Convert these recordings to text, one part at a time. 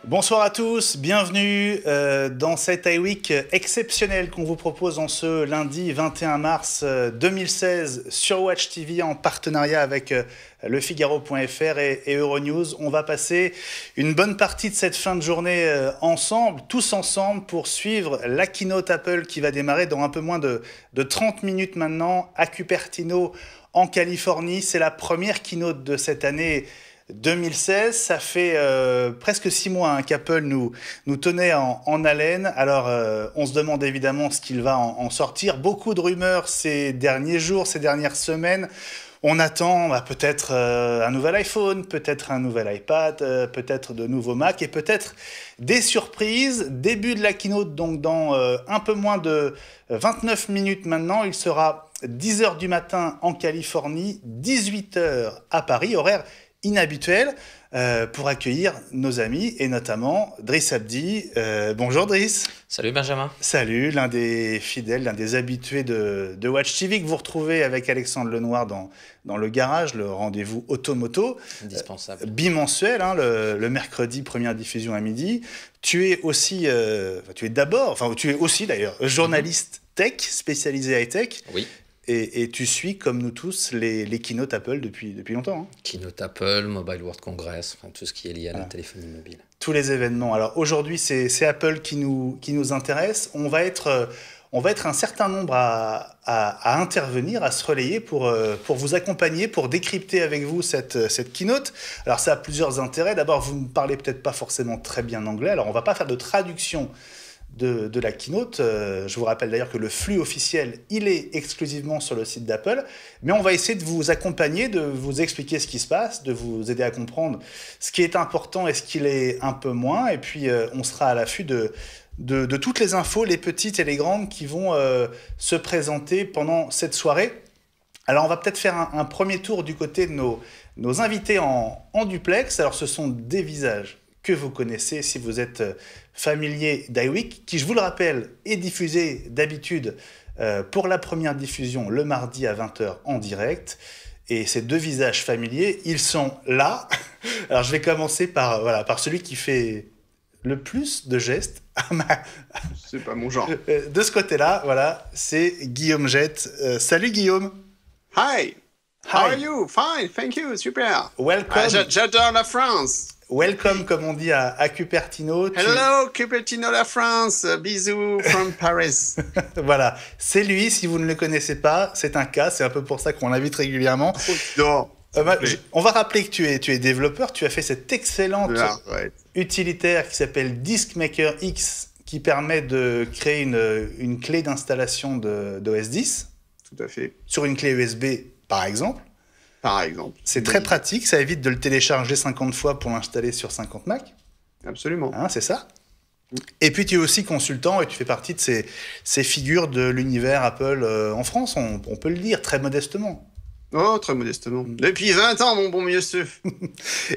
Bonsoir à tous, bienvenue dans cette iWeek exceptionnelle qu'on vous propose en ce lundi 21 mars 2016 sur Watch TV en partenariat avec lefigaro.fr et Euronews. On va passer une bonne partie de cette fin de journée ensemble, tous ensemble, pour suivre la keynote Apple qui va démarrer dans un peu moins de 30 minutes maintenant à Cupertino en Californie. C'est la première keynote de cette année 2016, ça fait presque 6 mois qu'Apple nous tenait en haleine. Alors, on se demande évidemment ce qu'il va en sortir. Beaucoup de rumeurs ces derniers jours, ces dernières semaines. On attend peut-être un nouvel iPhone, peut-être un nouvel iPad, peut-être de nouveaux Mac et peut-être des surprises. Début de la keynote, donc dans un peu moins de 29 minutes maintenant. Il sera 10h du matin en Californie, 18h à Paris, horaire inhabituel pour accueillir nos amis et notamment Driss Abdi. Bonjour Driss. Salut Benjamin. Salut, l'un des fidèles, l'un des habitués de Watch TV que vous retrouvez avec Alexandre Lenoir dans le garage, le rendez-vous Automoto. Indispensable. Bimensuel, le mercredi, première diffusion à midi. Tu es aussi, tu es aussi d'ailleurs journaliste tech, spécialisé high-tech. Oui. Et tu suis, comme nous tous, les keynotes Apple depuis longtemps. Keynote Apple, Mobile World Congress, tout ce qui est lié à la téléphonie mobile. Tous les événements. Alors aujourd'hui, c'est Apple qui nous intéresse. On va être un certain nombre à intervenir, à se relayer pour vous accompagner, pour décrypter avec vous cette keynote. Alors ça a plusieurs intérêts. D'abord, vous ne parlez peut-être pas forcément très bien anglais. Alors on ne va pas faire de traduction de la keynote. Je vous rappelle d'ailleurs que le flux officiel, il est exclusivement sur le site d'Apple, mais on va essayer de vous accompagner, de vous expliquer ce qui se passe, de vous aider à comprendre ce qui est important et ce qui l'est un peu moins, et puis on sera à l'affût de toutes les infos, les petites et les grandes, qui vont se présenter pendant cette soirée. Alors on va peut-être faire un premier tour du côté de nos invités en duplex. Alors ce sont des visages que vous connaissez si vous êtes familier d'iWeek, qui, je vous le rappelle, est diffusé d'habitude pour la première diffusion le mardi à 20h en direct. Et ces deux visages familiers, ils sont là. Alors je vais commencer par celui qui fait le plus de gestes. C'est pas mon genre. De ce côté-là, voilà, c'est Guillaume Jette. Salut Guillaume. Hi. How are you? Fine, thank you, super. Welcome. J'adore la France. Welcome, comme on dit à Cupertino. Hello, Cupertino, la France. Bisous from Paris. Voilà, c'est lui. Si vous ne le connaissez pas, c'est un cas. C'est un peu pour ça qu'on l'invite régulièrement. On va rappeler que tu es développeur. Tu as fait cette excellente utilitaire qui s'appelle DiskMaker X, qui permet de créer une clé d'installation d'OS X. Tout à fait. Sur une clé USB, par exemple. Par exemple. C'est très pratique, ça évite de le télécharger 50 fois pour l'installer sur 50 Mac. Absolument. C'est ça. Et puis tu es aussi consultant et tu fais partie de ces figures de l'univers Apple en France, on peut le dire très modestement. Oh, très modestement. Depuis 20 ans, mon bon monsieur.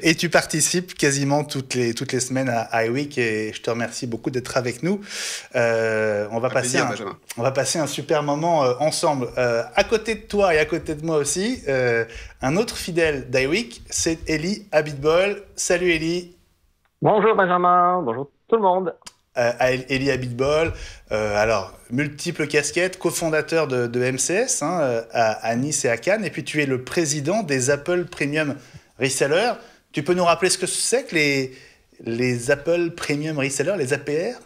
Et tu participes quasiment toutes les semaines à iWeek et je te remercie beaucoup d'être avec nous. On va passer un super moment ensemble. À côté de toi et à côté de moi aussi, un autre fidèle d'iWeek, c'est Eli Abitbol. Salut Eli. Bonjour Benjamin, bonjour tout le monde. Eli Abitbol, alors multiples casquettes, cofondateur de MCS à Nice et à Cannes, et puis tu es le président des Apple Premium Resellers. Tu peux nous rappeler ce que c'est que les Apple Premium Resellers, les APR?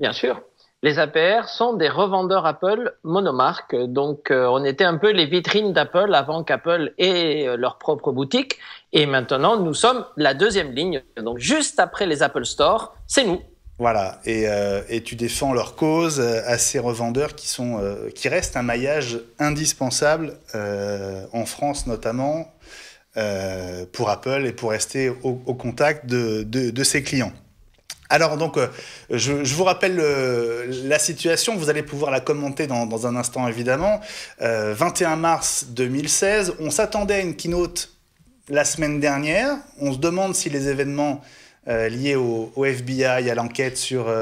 Bien sûr. Les APR sont des revendeurs Apple monomarques. Donc, on était un peu les vitrines d'Apple avant qu'Apple ait leur propre boutique. Et maintenant, nous sommes la deuxième ligne. Donc, juste après les Apple Store, c'est nous. Voilà, et tu défends leur cause à ces revendeurs qui restent un maillage indispensable en France notamment pour Apple et pour rester au contact de ses clients. Alors donc, je vous rappelle la situation, vous allez pouvoir la commenter dans un instant évidemment. 21 mars 2016, on s'attendait à une keynote la semaine dernière. On se demande si les événements liés au FBI, à l'enquête sur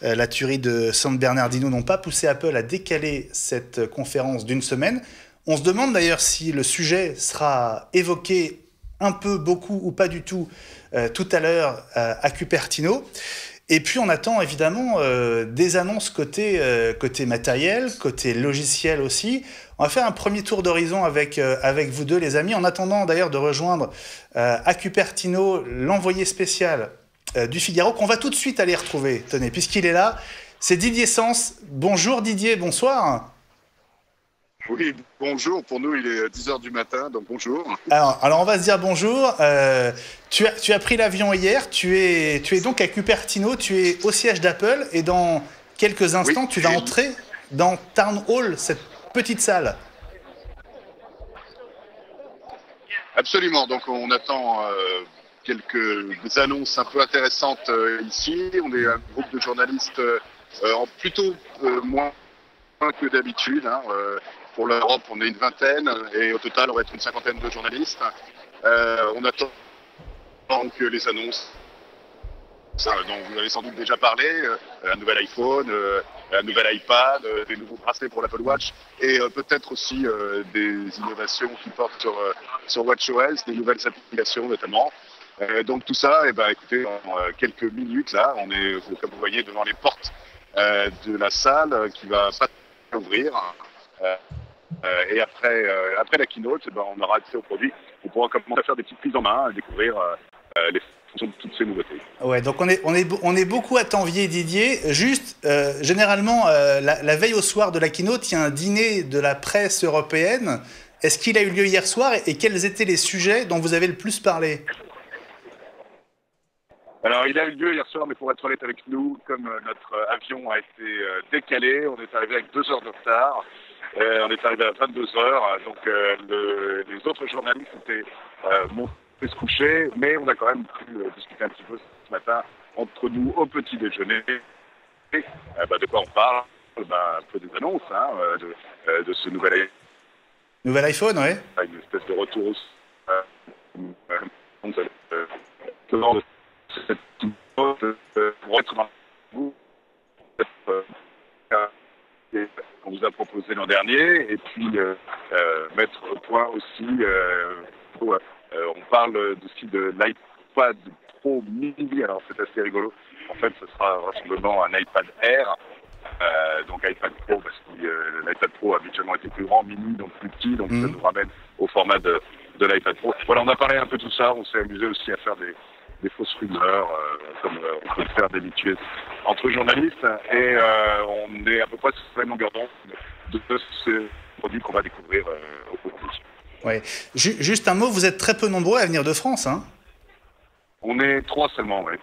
la tuerie de San Bernardino n'ont pas poussé Apple à décaler cette conférence d'une semaine. On se demande d'ailleurs si le sujet sera évoqué un peu, beaucoup ou pas du tout tout à l'heure à Cupertino. Et puis on attend évidemment des annonces côté matériel, côté logiciel aussi. On va faire un premier tour d'horizon avec vous deux les amis, en attendant d'ailleurs de rejoindre à Cupertino l'envoyé spécial du Figaro, qu'on va tout de suite aller retrouver, tenez, puisqu'il est là. C'est Didier Sens. Bonjour Didier, bonsoir. Oui, bonjour. Pour nous, il est 10h du matin, donc bonjour. Alors on va se dire bonjour. Tu as pris l'avion hier, tu es donc à Cupertino, tu es au siège d'Apple et dans quelques instants, tu vas entrer dans Town Hall, cette petite salle. Absolument. Donc on attend quelques annonces un peu intéressantes ici. On est un groupe de journalistes plutôt moins que d'habitude. Pour l'Europe, on est une vingtaine et au total, on va être une cinquantaine de journalistes. On attend donc les annonces dont vous avez sans doute déjà parlé, un nouvel iPhone, un nouvel iPad, des nouveaux bracelets pour l'Apple Watch et peut-être aussi des innovations qui portent sur WatchOS, des nouvelles applications notamment. Donc tout ça, écoutez, en quelques minutes là, on est, comme vous voyez, devant les portes de la salle qui va pas ouvrir. Et après la keynote, on aura accès aux produits. On pourra commencer à faire des petites prises en main, à découvrir les fonctions de toutes ces nouveautés. Ouais, donc on est beaucoup à t'envier, Didier. Juste, généralement, la veille au soir de la keynote, il y a un dîner de la presse européenne. Est-ce qu'il a eu lieu hier soir et quels étaient les sujets dont vous avez le plus parlé? Alors, il a eu lieu hier soir, mais pour être honnête avec nous, comme notre avion a été décalé, on est arrivé avec 2 heures de retard. On est arrivé à 22 heures, donc les autres journalistes étaient montés se coucher, mais on a quand même pu discuter un petit peu ce matin entre nous au petit déjeuner. De quoi on parle? Un peu des annonces de ce nouvel iPhone, ouais. Une espèce de retour pour être dans vous. On vous a proposé l'an dernier, et puis mettre au point aussi, on parle aussi de l'iPad Pro Mini, alors c'est assez rigolo, en fait ce sera vraisemblablement un iPad Air, donc iPad Pro, parce que l'iPad Pro a habituellement été plus grand, Mini donc plus petit, donc ça nous ramène au format de l'iPad Pro. Voilà, on a parlé un peu de tout ça, on s'est amusé aussi à faire des fausses rumeurs, comme on peut le faire d'habitude entre journalistes, et on est à peu près sur la même longueur d'onde de ce produit qu'on va découvrir au quotidien. Ouais. Juste un mot, vous êtes très peu nombreux à venir de France, hein? On est 3 seulement, oui.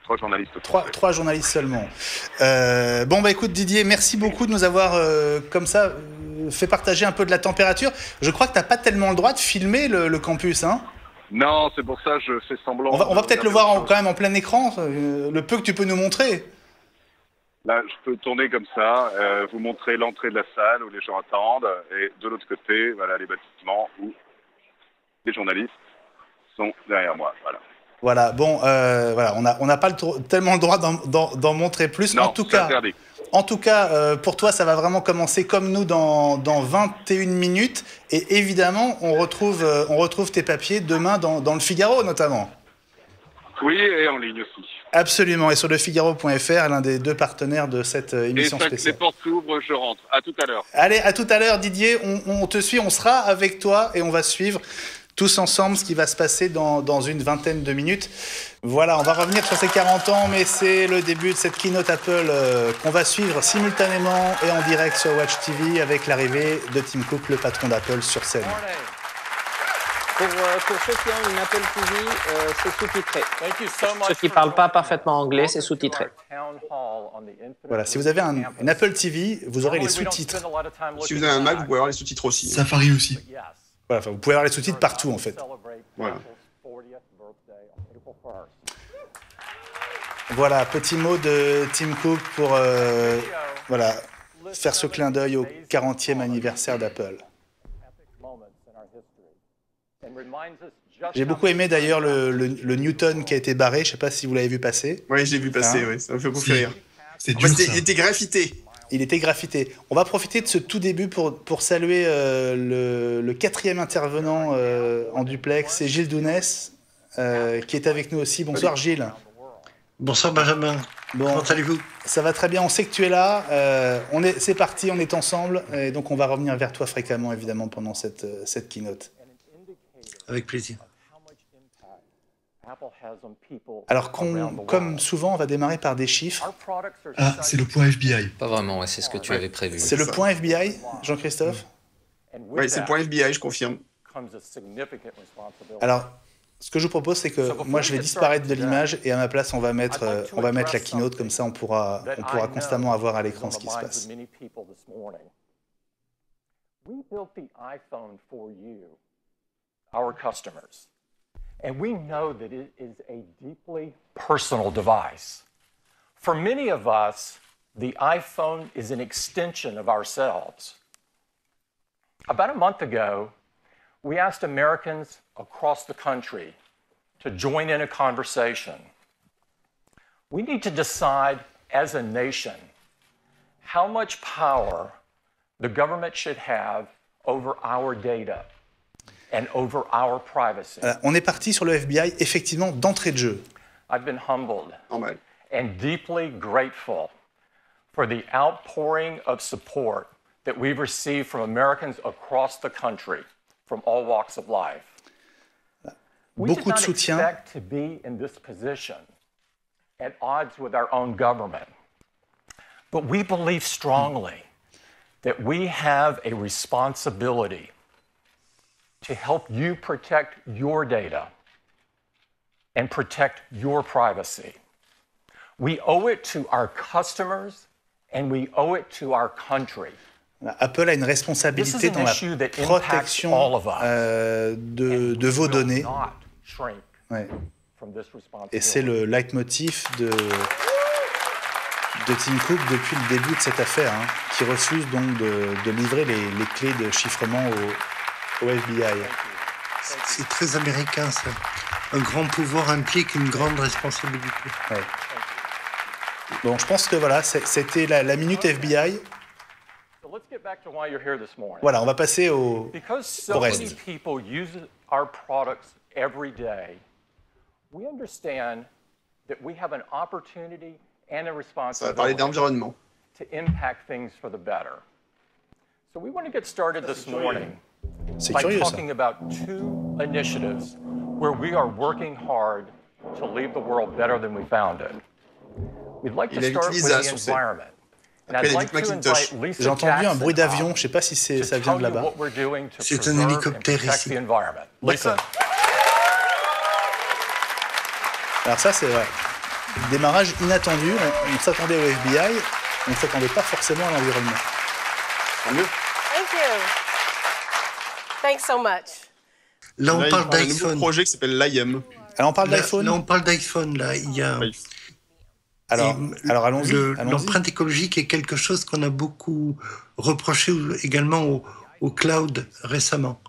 3 journalistes. 3 journalistes seulement. Écoute Didier, merci beaucoup de nous avoir comme ça fait partager un peu de la température. Je crois que tu n'as pas tellement le droit de filmer le campus, hein? Non, c'est pour ça que je fais semblant. On va peut-être le voir quand même en plein écran, le peu que tu peux nous montrer. Là, je peux tourner comme ça, vous montrer l'entrée de la salle où les gens attendent, et de l'autre côté, voilà les bâtiments où les journalistes sont derrière moi. Voilà. Voilà, on n'a pas tellement le droit d'en montrer plus. Non, en tout cas, pour toi, ça va vraiment commencer comme nous dans 21 minutes. Et évidemment, on retrouve tes papiers demain dans le Figaro notamment. Oui, et en ligne aussi. Absolument, et sur lefigaro.fr, l'un des 2 partenaires de cette émission spéciale. Les portes s'ouvrent, je rentre. À tout à l'heure. Allez, à tout à l'heure Didier, on te suit, on sera avec toi et on va suivre tous ensemble ce qui va se passer dans une vingtaine de minutes. Voilà, on va revenir sur ces 40 ans, mais c'est le début de cette keynote Apple qu'on va suivre simultanément et en direct sur Watch TV avec l'arrivée de Tim Cook, le patron d'Apple, sur scène. Pour ceux qui ont une Apple TV, c'est sous-titré. Ceux qui ne parlent pas parfaitement anglais, c'est sous-titré. Voilà, si vous avez une Apple TV, vous aurez les sous-titres. Si vous avez un Mac, vous pouvez avoir les sous-titres aussi. Safari aussi. Voilà, vous pouvez avoir les sous-titres partout en fait. Voilà, petit mot de Tim Cook pour faire ce clin d'œil au 40e anniversaire d'Apple. J'ai beaucoup aimé d'ailleurs le Newton qui a été barré. Je sais pas si vous l'avez vu passer. Oui, j'ai vu passer, oui. Ça me fait beaucoup rire. C'est En fait, dur, ça. il était graffité. Il était graffité. On va profiter de ce tout début pour saluer le quatrième intervenant en duplex, c'est Gilles Dounès, qui est avec nous aussi. Bonsoir Gilles. Bonsoir Benjamin. Bon, Comment allez-vous? ça va très bien, on sait que tu es là. C'est parti, on est ensemble. Et donc on va revenir vers toi fréquemment, évidemment, pendant cette keynote. Avec plaisir. Alors, comme souvent, on va démarrer par des chiffres. Ah, c'est le point FBI. Pas vraiment, ouais, c'est ce que tu avais prévu. C'est le point FBI, Jean-Christophe? Oui, c'est le point FBI, je confirme. Alors, ce que je vous propose, c'est que moi, je vais disparaître de l'image et à ma place, on va mettre la keynote, comme ça, on pourra constamment avoir à l'écran ce qui se passe. We built the iPhone for you, our customers. And we know that it is a deeply personal device. For many of us, the iPhone is an extension of ourselves. About a month ago, we asked Americans across the country to join in a conversation. We need to decide as a nation how much power the government should have over our data and over our privacy. On est parti sur le FBI, effectivement, d'entrée de jeu. I've been humbled Normal. and deeply grateful for the outpouring of support that we've received from Americans across the country, from all walks of life. We did Beaucoup de not soutien. expect to be in this position at odds with our own government. But we believe strongly that we have a responsibility to help you protect your data and protect your privacy. We owe it to our customers and we owe it to our country. Apple a une responsabilité dans la protection de vos données. Ouais. Et c'est le leitmotiv de Tim Cook depuis le début de cette affaire, hein, qui refuse donc de livrer les clés de chiffrement au FBI. C'est très américain, ça. Un grand pouvoir implique une grande responsabilité. Ouais. Bon, je pense que voilà, c'était la minute FBI. Voilà, on va passer au reste. Ça va parler d'environnement. To impact things for the better. So we want to get started this morning by talking about two initiatives where we are working hard to leave the world better than we found it. We'd like to start with the environment. And I'd like to invite Lisa J'ai entendu un bruit Jackson d'avion, je ne sais pas si ça vient de là-bas. C'est un hélicoptère ici. Lisa. Alors ça, c'est vrai. Démarrage inattendu, on s'attendait au FBI, on ne s'attendait pas forcément à l'environnement. Tant mieux. Thank you. Thanks so much. Là, on parle d'un nouveau d'iPhone. projet qui s'appelle l'IM. Alors on parle d'iPhone. Là, on parle d'iPhone. Là, il y a. Alors allons-y. L'empreinte écologique est quelque chose qu'on a beaucoup reproché également au cloud récemment.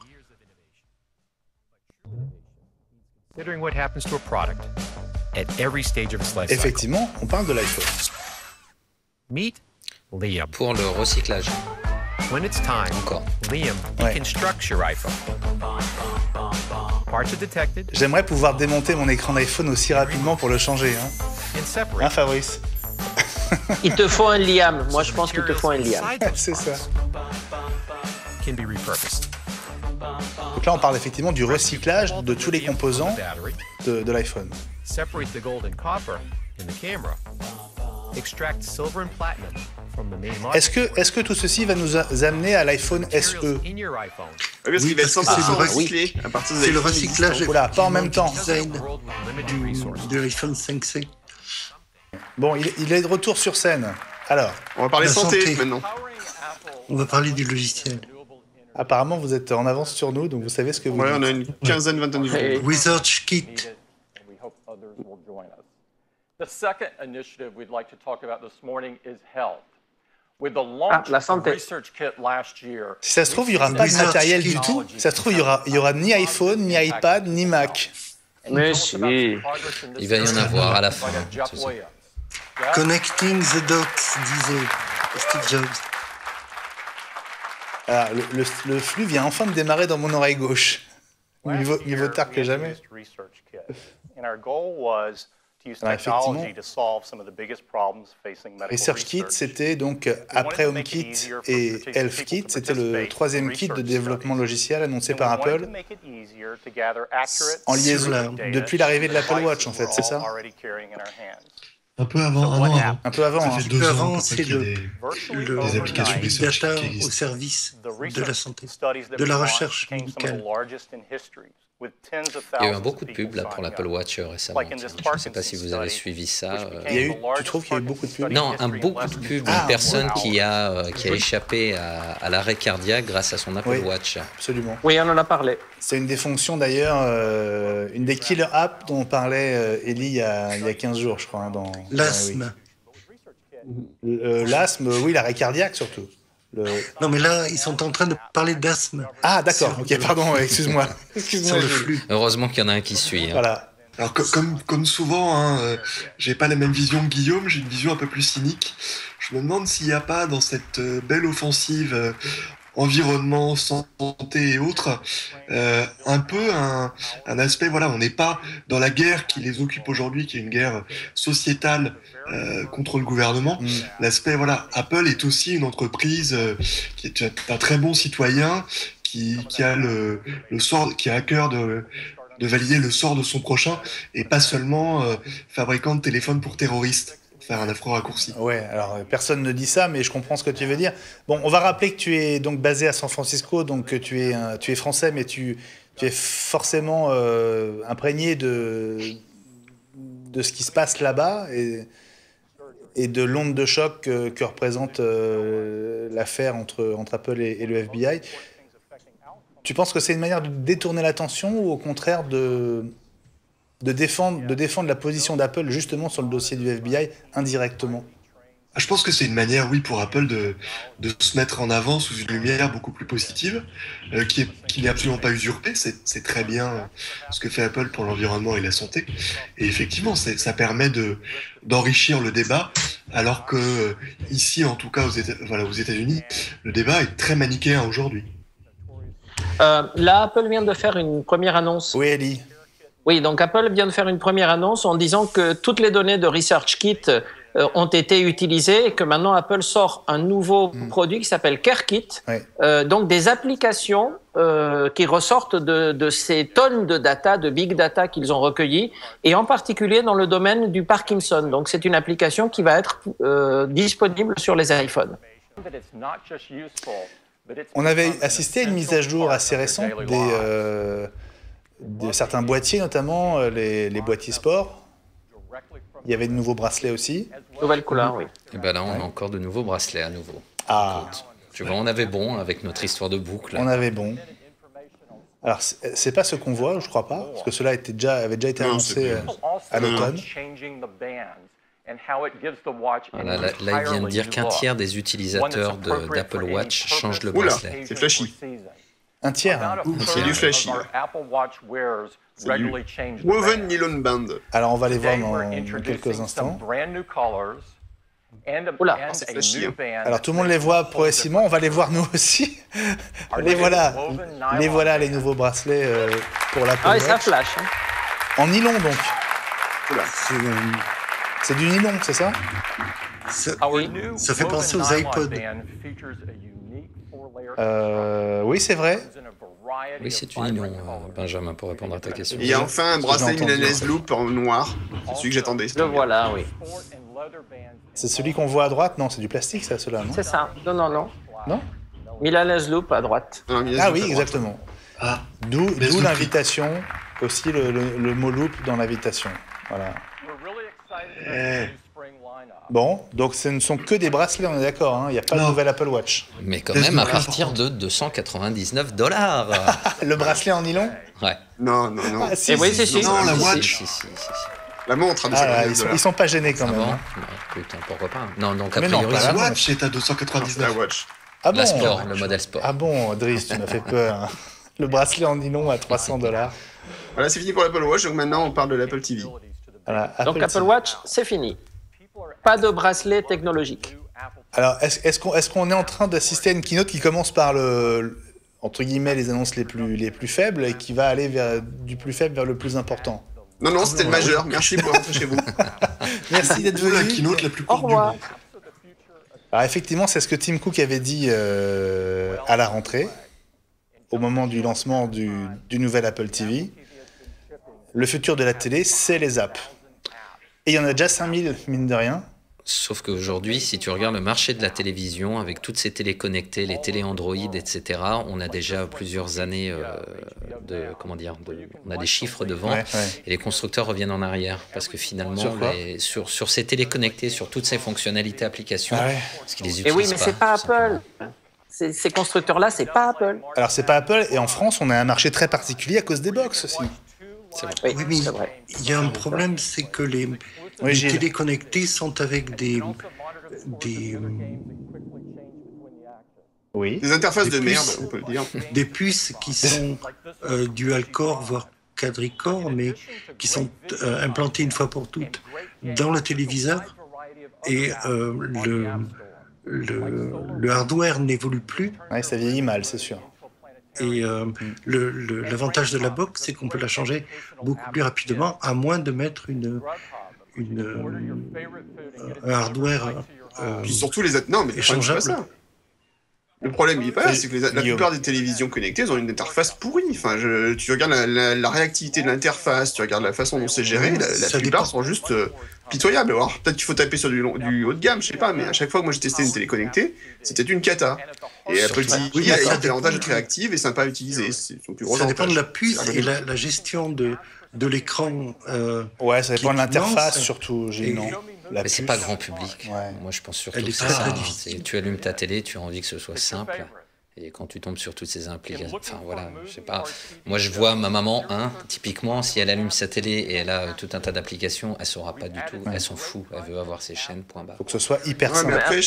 Considering what happens to a product at every stage of its life cycle. Effectivement, on parle de l'iPhone. Meet Liam. Pour le recyclage. When it's time, Encore. Liam deconstructs your iPhone. Parts are detected J'aimerais pouvoir démonter mon écran d'iPhone aussi rapidement pour le changer. and Hein, separate. Fabrice? Il te faut un Liam. Moi, je pense qu'il te faut un Liam. C'est ça. Can be repurposed. Donc là, on parle effectivement du recyclage de tous les composants de l'iPhone. Separate the gold and copper in the camera. Extract silver and platinum from the main module. Est-ce que tout ceci va nous amener à l'iPhone SE? In your iPhone. Oui, parce qu'il va être 100% recyclé à partir de C'est le recyclage. Voilà, pas en même temps. Design World with limited resources. de l'iPhone 5C. Bon, il est de retour sur scène. Alors, On va parler La santé santé. maintenant. On va parler du logiciel. apparemment, vous êtes en avance sur nous, donc vous savez ce que vous Ouais, dites. on a une quinzaine, vingtaine de secondes. ResearchKit. And we hope others will join us. The second initiative we'd like to talk about this morning is health. la santé. Si ça se trouve, il n'y aura pas de matériel du tout. Si ça se trouve, il y aura ni iPhone, ni iPad, ni Mac. Mais si. Il va y en avoir à la fin. Connecting the dots, disait Steve Jobs. Alors, le flux vient enfin de démarrer dans mon oreille gauche. Mieux vaut tard que jamais. Alors, effectivement, ResearchKit, c'était donc après HomeKit et HealthKit, c'était le troisième kit de développement logiciel annoncé par Apple en liaison depuis l'arrivée de l'Apple Watch, en fait, c'est ça? Un peu avant. Un peu avant. Ça fait 2 ans c'est qu'il y a des applications big research data qui au existent. service de la santé, de la recherche médicale. Il y a eu beaucoup de pubs là, pour l'Apple Watch récemment. Je ne sais pas si vous avez suivi ça. Tu trouves qu'il y a eu beaucoup de pubs? Non, beaucoup de pubs. Une personne qui a échappé à l'arrêt cardiaque grâce à son Apple Watch. Absolument. Oui, on en a parlé. C'est une des fonctions d'ailleurs, une des killer apps dont on parlait Ellie il y a 15 jours, je crois. Hein, l'asthme. L'asthme, oui, l'arrêt cardiaque surtout. Non, mais là, ils sont en train de parler d'asthme. Ah, d'accord, ok, pardon, excuse-moi. Sur le flux. Heureusement qu'il y en a un qui suit. Hein. Voilà. Alors, comme souvent, j'ai pas la même vision que Guillaume, j'ai une vision un peu plus cynique. Je me demande s'il n'y a pas dans cette belle offensive environnement, santé et autres, un peu un aspect, voilà, on n'est pas dans la guerre qui les occupe aujourd'hui, qui est une guerre sociétale contre le gouvernement. L'aspect, voilà, Apple est aussi une entreprise qui est un très bon citoyen, qui a le sort, qui a à cœur de valider le sort de son prochain, et pas seulement fabricant de téléphones pour terroristes. Faire un affreux raccourci. Ouais, alors personne ne dit ça, mais je comprends ce que tu veux dire. Bon, on va rappeler que tu es donc basé à San Francisco, donc tu es français, mais tu es forcément imprégné de ce qui se passe là-bas et de l'onde de choc que représente l'affaire entre Apple et le FBI. Tu penses que c'est une manière de détourner l'attention ou au contraire de défendre la position d'Apple justement sur le dossier du FBI indirectement? Je pense que c'est une manière, oui, pour Apple de se mettre en avant sous une lumière beaucoup plus positive, qui n'est absolument pas usurpée. C'est très bien ce que fait Apple pour l'environnement et la santé. Et effectivement, ça permet d'enrichir le débat, alors que ici, en tout cas aux États-Unis, le débat est très manichéen aujourd'hui. Là, Apple vient de faire une première annonce. Oui, Ellie. Oui, donc Apple vient de faire une première annonce en disant que toutes les données de ResearchKit ont été utilisées et que maintenant Apple sort un nouveau produit qui s'appelle CareKit. Oui. Donc des applications qui ressortent de ces tonnes de data, de big data qu'ils ont recueillies, et en particulier dans le domaine du Parkinson. Donc c'est une application qui va être disponible sur les iPhones. On avait assisté à une mise à jour assez récente de certains boîtiers, notamment les boîtiers sport. Il y avait de nouveaux bracelets aussi. Nouvelle couleur, oui. Et ben là, on a encore de nouveaux bracelets à nouveau. Ah. Écoute, tu vois, on avait bon avec notre histoire de boucle. On avait bon. Alors, c'est pas ce qu'on voit, je crois pas, parce que cela avait déjà été annoncé à l'automne. Voilà, là, il vient de dire qu'un tiers des utilisateurs d'Apple Watch changent le bracelet. C'est flashy. Un tiers. Hein. C'est du flashy. C'est du Woven Nylon Band. Alors, on va les voir dans quelques instants. Oula, c'est flashy. Alors, tout le monde les voit progressivement, on va les voir nous aussi. Les voilà, les nouveaux bracelets pour l'Apple Watch. Ah, et ça flash. Hein. En nylon, donc. Oula. C'est du nylon, c'est ça? Ça fait penser aux iPods. Oui, c'est vrai. Oui, c'est du nylon, Benjamin, pour répondre à ta question. Il y a enfin un bracelet Milanese Loop en noir. C'est celui que j'attendais. Le voilà, oui. C'est celui qu'on voit à droite? Non, c'est du plastique, ça, cela, non? C'est ça. Non. Non? Milanese Loop à droite. Ah oui, exactement. D'où l'invitation, aussi le mot loop dans l'invitation. Voilà. Bon, donc ce ne sont que des bracelets, on est d'accord, hein. Il n'y a pas de nouvelle Apple Watch. Mais quand même à partir de $299. Le bracelet en nylon? Ouais. Non. Ah, si, oui, si. Non, la Watch. Si. La montre, hein, ils sont pas gênés quand même. Hein. Putain, pourquoi pas. Non, donc a Mais priori, non, La Watch est à 299. La Watch. Ah bon, la Sport, le modèle Sport. Ah bon, Driss, tu m'as fait peur. Hein. Le bracelet en nylon à $300. Voilà, c'est fini pour l'Apple Watch, donc maintenant on parle de l'Apple TV. Voilà, Donc Apple TV. Watch, c'est fini. Pas de bracelet technologique. Alors, est-ce qu'on est en train d'assister à une keynote qui commence par entre guillemets, les annonces les plus faibles et qui va aller du plus faible vers le plus important? Non, c'était le majeur. Merci pour rentrer chez vous. Merci d'être venu. La keynote la plus Au courte du revoir. monde. Alors effectivement, c'est ce que Tim Cook avait dit à la rentrée, au moment du lancement du nouvel Apple TV. Le futur de la télé, c'est les apps. Et il y en a déjà 5000, mine de rien. Sauf qu'aujourd'hui, si tu regardes le marché de la télévision, avec toutes ces télés connectées, les télés Android, etc., on a déjà plusieurs années on a des chiffres devant, et les constructeurs reviennent en arrière, parce que finalement, sur ces télés connectées, sur toutes ces fonctionnalités applications, parce qu'ils les utilisent Et oui, mais c'est pas Apple. Ces constructeurs-là, c'est pas Apple. Alors c'est pas Apple, et en France, on a un marché très particulier à cause des box aussi. C'est vrai. Oui, Oui, mais c'est vrai. il y a un problème, c'est que les Gilles. télés connectées sont avec des Des interfaces de Des merde, puces. on peut le dire. des puces qui sont dual-core, voire quadricore, mais qui sont implantées une fois pour toutes dans le téléviseur. Et le hardware n'évolue plus. Ouais, ça vieillit mal, c'est sûr. Et l'avantage de la box, c'est qu'on peut la changer beaucoup plus rapidement, à moins de mettre un hardware Puis surtout les... Non, mais c'est pas ça. Le problème, il est pas là, c'est que la plupart des télévisions connectées, elles ont une interface pourrie. Enfin, tu regardes la réactivité de l'interface, tu regardes la façon dont c'est géré, la plupart sont juste pitoyables. Alors, peut-être qu'il faut taper sur du haut de gamme, je sais pas, mais à chaque fois que moi j'ai testé une télé connectée, c'était une cata. Et Apple TV Oui, a ça l'avantage d'être dépend. réactive et sympa à utiliser. C'est son plus gros Ça dépend de avantage. la puce et la gestion de l'écran. Ouais, ça dépend de qui l'interface lance. surtout, Gilles, non? La Mais c'est puce. pas grand public. Ouais. Moi, je pense surtout Elle est que c'est très, ça. très hein. difficile. Tu allumes ta télé, tu as envie que ce soit simple. Et quand tu tombes sur toutes ces implications, enfin voilà, je sais pas. Moi, je vois ma maman, typiquement, si elle allume sa télé et elle a tout un tas d'applications, elle saura pas du tout. Elle s'en fout. Elle veut avoir ses chaînes. Point barre. Faut que ce soit hyper Ouais, simple. mais après,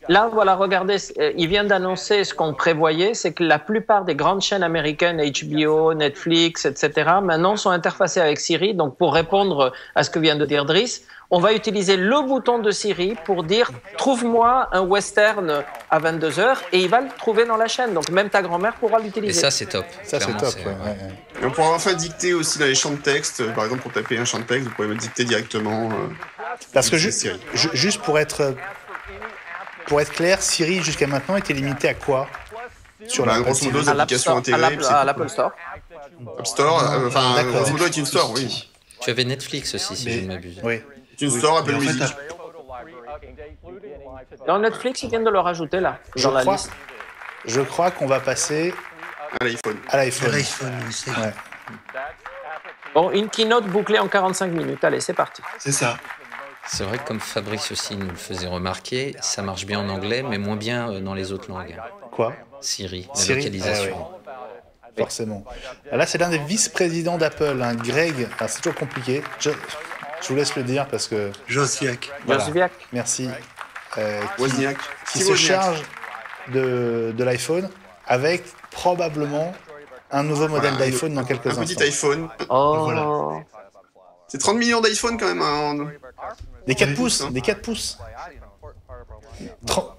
Là, voilà, regardez, il vient d'annoncer ce qu'on prévoyait, c'est que la plupart des grandes chaînes américaines, HBO, Netflix, etc., maintenant sont interfacées avec Siri. Donc, pour répondre à ce que vient de dire Driss, on va utiliser le bouton de Siri pour dire « Trouve-moi un western à 22h » et il va le trouver dans la chaîne. Donc, même ta grand-mère pourra Et l'utiliser. ça, c'est top. Ça, c'est Clairement, top. Ouais. et on pourra enfin dicter aussi dans les champs de texte. Par exemple, pour taper un champ de texte, vous pouvez me dicter directement. Parce que Siri. juste pour être clair, Siri, jusqu'à maintenant, était limité à quoi? Sur la Grosso modo, des À l'App applications Store, intégrées. puis c'est à tout. l'Apple Store. App Store, D'accord. grosso modo, iTunes Store, oui. Tu avais Netflix aussi, si je ne m'abuse. Oui. iTunes Store, Apple Mais en fait, Music. Dans Netflix, ils viennent de le rajouter là, dans la liste. Je crois qu'on va passer À l'iPhone. à l'iPhone. L'iPhone, c'est Ouais. Bon, une keynote bouclée en 45 minutes. Allez, c'est parti. C'est ça. C'est vrai que comme Fabrice aussi nous le faisait remarquer, ça marche bien en anglais, mais moins bien dans les autres langues. Quoi? Siri, la Siri, localisation. Forcément. Là, c'est l'un des vice-présidents d'Apple, Greg. Alors, c'est toujours compliqué. Je vous laisse le dire parce que. Josiak. Voilà. Josviak. Merci. Wozniak. Qui Steve se Wozniak. charge de l'iPhone avec probablement un nouveau modèle Voilà, d'iPhone dans quelques Un instants. petit iPhone. Oh. Voilà. C'est 30 millions d'iPhone quand même. Des 4 Oui, pouces, hein. des 4 pouces.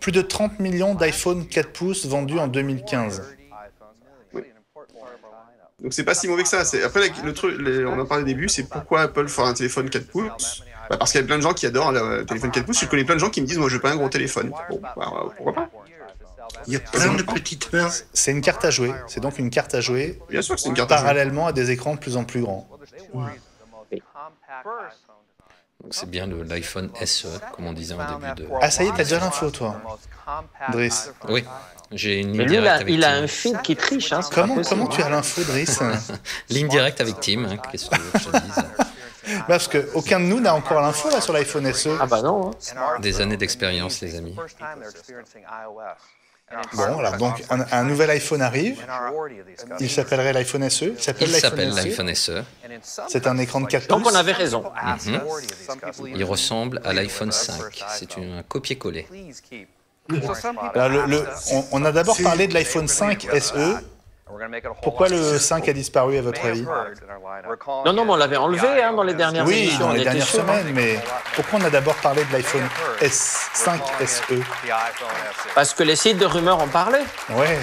Plus de 30 millions d'iPhone 4 pouces vendus en 2015. Donc c'est pas si mauvais que ça. Après, le truc, on en parlait au début, c'est pourquoi Apple fera un téléphone 4 pouces. Parce qu'il y a plein de gens qui adorent le téléphone 4 pouces. Je connais plein de gens qui me disent, moi je veux pas un gros téléphone. Bon, pourquoi pas? Il y a plein de petites mains. C'est une carte à jouer. C'est donc une carte à jouer Bien sûr que c'est une carte à jouer. parallèlement à des écrans de plus en plus grands. Donc c'est bien l'iPhone SE, comme on disait en début de... Ah, ça y est, t'as déjà l'info, toi, Driss. Oui, j'ai une Mais ligne lui, directe avec il a Tim. un feed qui triche. Hein, c'est pas possible. Comment tu as l'info, Driss? Ligne directe avec Tim, qu'est-ce que tu veux que je te dise? Parce qu'aucun de nous n'a encore l'info là sur l'iPhone SE. Ah bah non. Hein. Des années d'expérience, les amis. Bon, alors donc un nouvel iPhone arrive. Il s'appellerait l'iPhone SE. Il s'appelle l'iPhone SE. C'est un écran de 4 Donc pouces. on avait raison. Il ressemble à l'iPhone 5. C'est un copier-coller. Alors, on a d'abord parlé de l'iPhone 5 SE. Pourquoi le 5 a disparu, à votre avis? Non, mais on l'avait enlevé dans les dernières émissions. Oui, dans les on dernières était sûr. semaines, mais pourquoi on a d'abord parlé de l'iPhone 5 SE? Parce que les sites de rumeurs en parlaient. Ouais.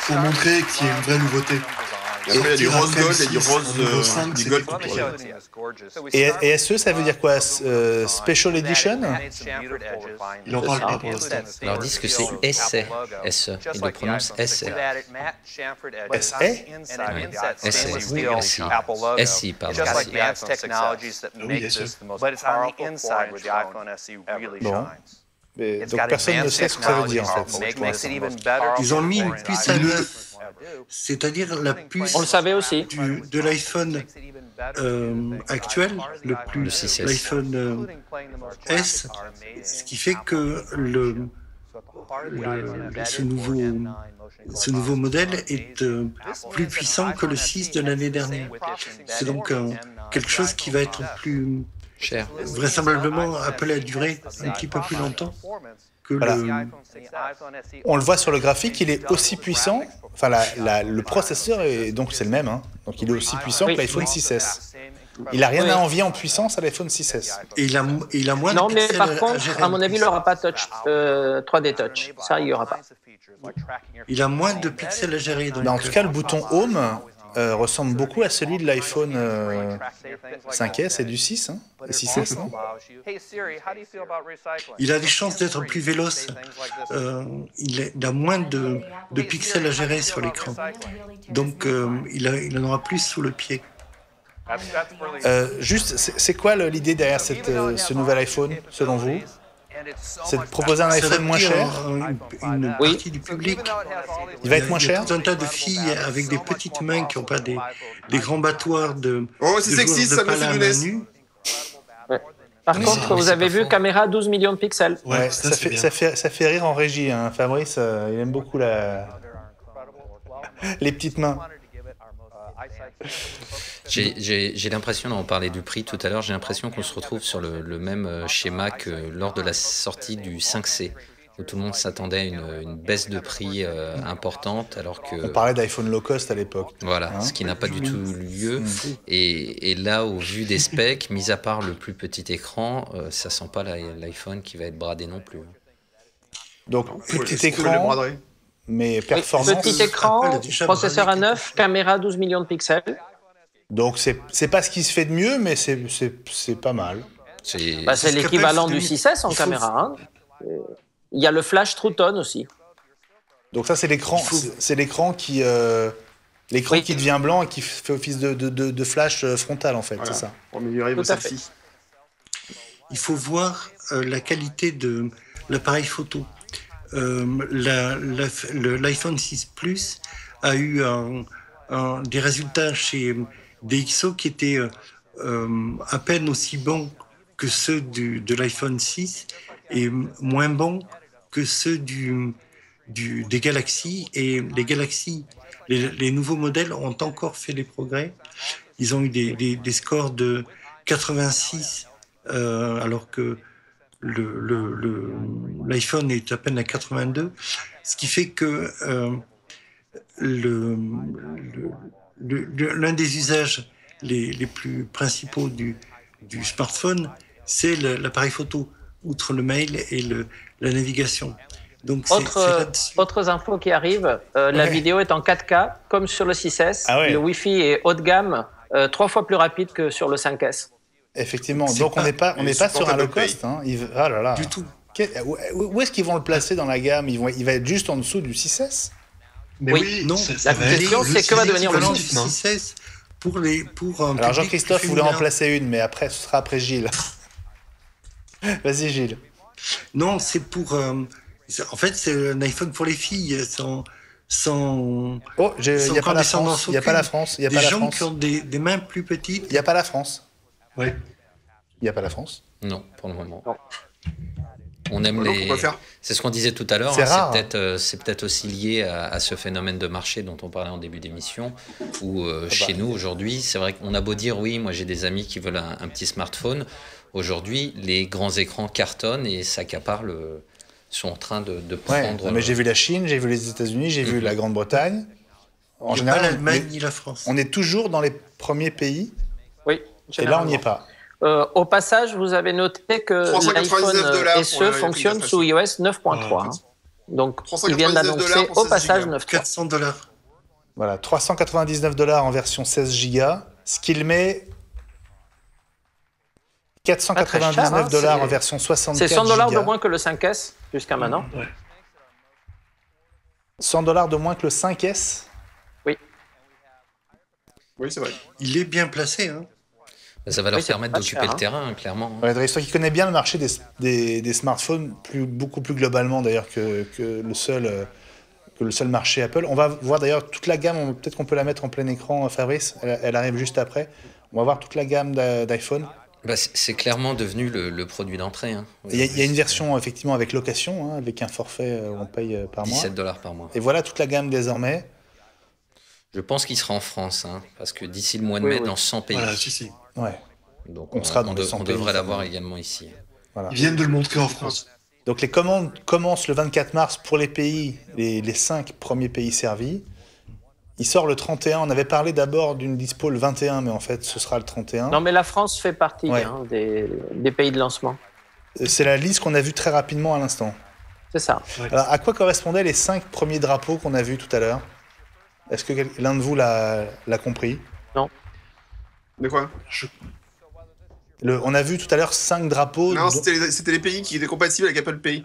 Pour montrer qu'il y a une vraie nouveauté. Et après, il y a du rose gold et du niveau rose 5, du c'est gold. Et SE, ça veut dire quoi? Special Edition? Il en parle pas pour l'instant. Alors, disent que c'est essai. SE. Ils le prononcent essai. SE? SI, pardon. Bon. Mais, donc personne ne sait ce que ça veut dire, en fait. Ils ont mis une puce à 9. C'est-à-dire la puce On le savait aussi. de l'iPhone actuel, l'iPhone S, ce qui fait que ce nouveau modèle est plus puissant que le 6 de l'année dernière. C'est donc quelque chose qui va être plus cher, vraisemblablement appelé à durer un petit peu plus longtemps que On le voit sur le graphique, il est aussi puissant. Enfin, le processeur, donc c'est le même. Hein. Donc il est aussi puissant que l'iPhone 6S. Il n'a rien à envier en puissance à l'iPhone 6S. Et il a moins de Non, mais pixels par contre, à mon avis, il n'aura pas 3D Touch. Ça, il n'y aura pas. Il a moins de pixels à gérer. Donc, En tout cas, le bouton Home ressemble beaucoup à celui de l'iPhone 5S et du 6, hein, et 6S. Non, il a des chances d'être plus véloce. Il a moins de pixels à gérer sur l'écran. Donc, il en aura plus sous le pied. Juste, c'est quoi l'idée derrière ce nouvel iPhone, selon vous? C'est de proposer un iPhone moins cher? Une partie du public. Il va être moins cher? Il y a tout un tas de filles avec des petites mains qui n'ont pas des grands battoirs de. Oh, c'est sexiste, ça, monsieur Nunes. Par contre, vous avez vu, caméra 12 millions de pixels. Ouais, ça fait rire en régie. Hein. Fabrice, il aime beaucoup les petites mains. J'ai l'impression, on parlait du prix tout à l'heure, j'ai l'impression qu'on se retrouve sur le même schéma que lors de la sortie du 5C, où tout le monde s'attendait à une baisse de prix importante, alors que... On parlait d'iPhone low cost à l'époque. Voilà, ce qui n'a pas du tout lieu. Et là, au vu des specs, mis à part le plus petit écran, ça sent pas l'iPhone qui va être bradé non plus. Donc, plus petit écran, mais performance... Petit écran, processeur A9, caméra 12 millions de pixels. Donc, c'est pas ce qui se fait de mieux, mais c'est pas mal. C'est l'équivalent du 6S en caméra. Hein. Il y a le flash True Tone aussi. Donc ça, c'est l'écran qui devient blanc et qui fait office de flash frontal, en fait, voilà. C'est ça. Pour améliorer vos selfies. Il faut voir la qualité de l'appareil photo. L'iPhone 6 Plus a eu des résultats chez DxO qui étaient à peine aussi bons que ceux de l'iPhone 6 et moins bons que ceux des Galaxy. Et les Galaxy, les nouveaux modèles ont encore fait des progrès. Ils ont eu des scores de 86 alors que l'iPhone est à peine à 82, ce qui fait que l'un des usages les plus principaux du smartphone, c'est l'appareil photo, outre le mail et la navigation. Donc autres infos qui arrivent, la vidéo est en 4K, comme sur le 6S. Ah ouais. Le Wi-Fi est haut de gamme, 3 fois plus rapide que sur le 5S. Effectivement, donc on n'est pas sur un low cost. Hein. Ah là là. Du tout. Où est-ce qu'ils vont le placer dans la gamme? Il va être juste en dessous du 6S? Mais oui, non. La question, c'est que va devenir le 6S pour Alors Jean-Christophe voulait en placer une, mais après, ce sera après Gilles. Vas-y Gilles. Non, c'est pour... en fait, c'est un iPhone pour les filles sans oh, il n'y a pas la France. Il n'y a pas la France. Des gens qui ont des mains plus petites. Il n'y a pas la France. Ouais. Il n'y a pas la France? Non, pour le moment. On aime les. C'est ce qu'on disait tout à l'heure. C'est peut-être aussi lié à ce phénomène de marché dont on parlait en début d'émission, où chez nous aujourd'hui, c'est vrai qu'on a beau dire oui, moi j'ai des amis qui veulent un petit smartphone. Aujourd'hui, les grands écrans cartonnent et s'accaparent sont en train de prendre. Mais j'ai vu la Chine, j'ai vu les États-Unis, j'ai vu la Grande-Bretagne. En général, l'Allemagne ni la France. On est toujours dans les premiers pays. Oui. Et là, on n'y est pas. Au passage, vous avez noté que l'iPhone SE fonctionne sous iOS 9.3. Donc, ils viennent d'annoncer au passage 9.3. $400. Voilà, $399 en version 16 Go, ce qui le met $499 en version 64 C'est $100 de moins que le 5S jusqu'à maintenant. $100 de moins que le 5S. Oui, c'est vrai. Il est bien placé. Hein. Ça va leur permettre d'occuper le terrain, clairement. Ouais, Driss, toi qui connais bien le marché des smartphones, beaucoup plus globalement d'ailleurs que le seul marché Apple. On va voir d'ailleurs toute la gamme, peut-être qu'on peut la mettre en plein écran, Fabrice, elle arrive juste après. On va voir toute la gamme d'iPhone. C'est clairement devenu le produit d'entrée. Hein. Il y a une version effectivement avec location, avec un forfait où on paye par mois. $17 par mois. Et voilà toute la gamme désormais. Je pense qu'il sera en France, parce que d'ici le mois de mai, dans 100 pays. Voilà, si. Ouais. Donc on sera dans les 100 on pays. devrait l'avoir également ici. Voilà. Ils viennent de le montrer en France. Donc les commandes commencent le 24 mars pour les pays, les 5 premiers pays servis. Il sort le 31. On avait parlé d'abord d'une dispo le 21, mais en fait, ce sera le 31. Non, mais la France fait partie des pays de lancement. C'est la liste qu'on a vue très rapidement à l'instant. C'est ça. Alors, à quoi correspondaient les 5 premiers drapeaux qu'on a vus tout à l'heure? Est-ce que l'un de vous l'a compris? Non. De quoi? On a vu tout à l'heure 5 drapeaux. Non, c'était les pays qui étaient compatibles avec Apple Pay.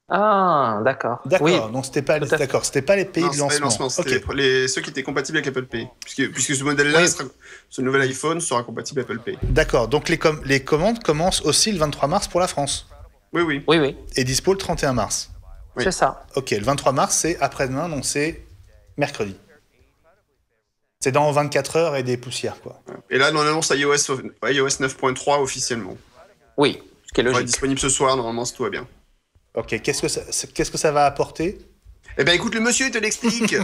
Ah, d'accord. Oui. Donc c'était pas les pays de lancement. C'était ceux qui étaient compatibles avec Apple Pay. Puisque ce modèle-là, ce nouvel iPhone sera compatible Apple Pay. D'accord. Donc les commandes commencent aussi le 23 mars pour la France. Oui. Et dispo le 31 mars. Oui. C'est ça. Ok, le 23 mars, c'est après-demain, donc c'est mercredi. C'est dans 24 heures et des poussières, quoi. Et là, on annonce iOS 9.3 officiellement. Oui, ce qui est logique. Il va être disponible ce soir, normalement, si tout va bien. Ok, qu'est-ce que ça va apporter? Eh bien, écoute, le monsieur, il te l'explique.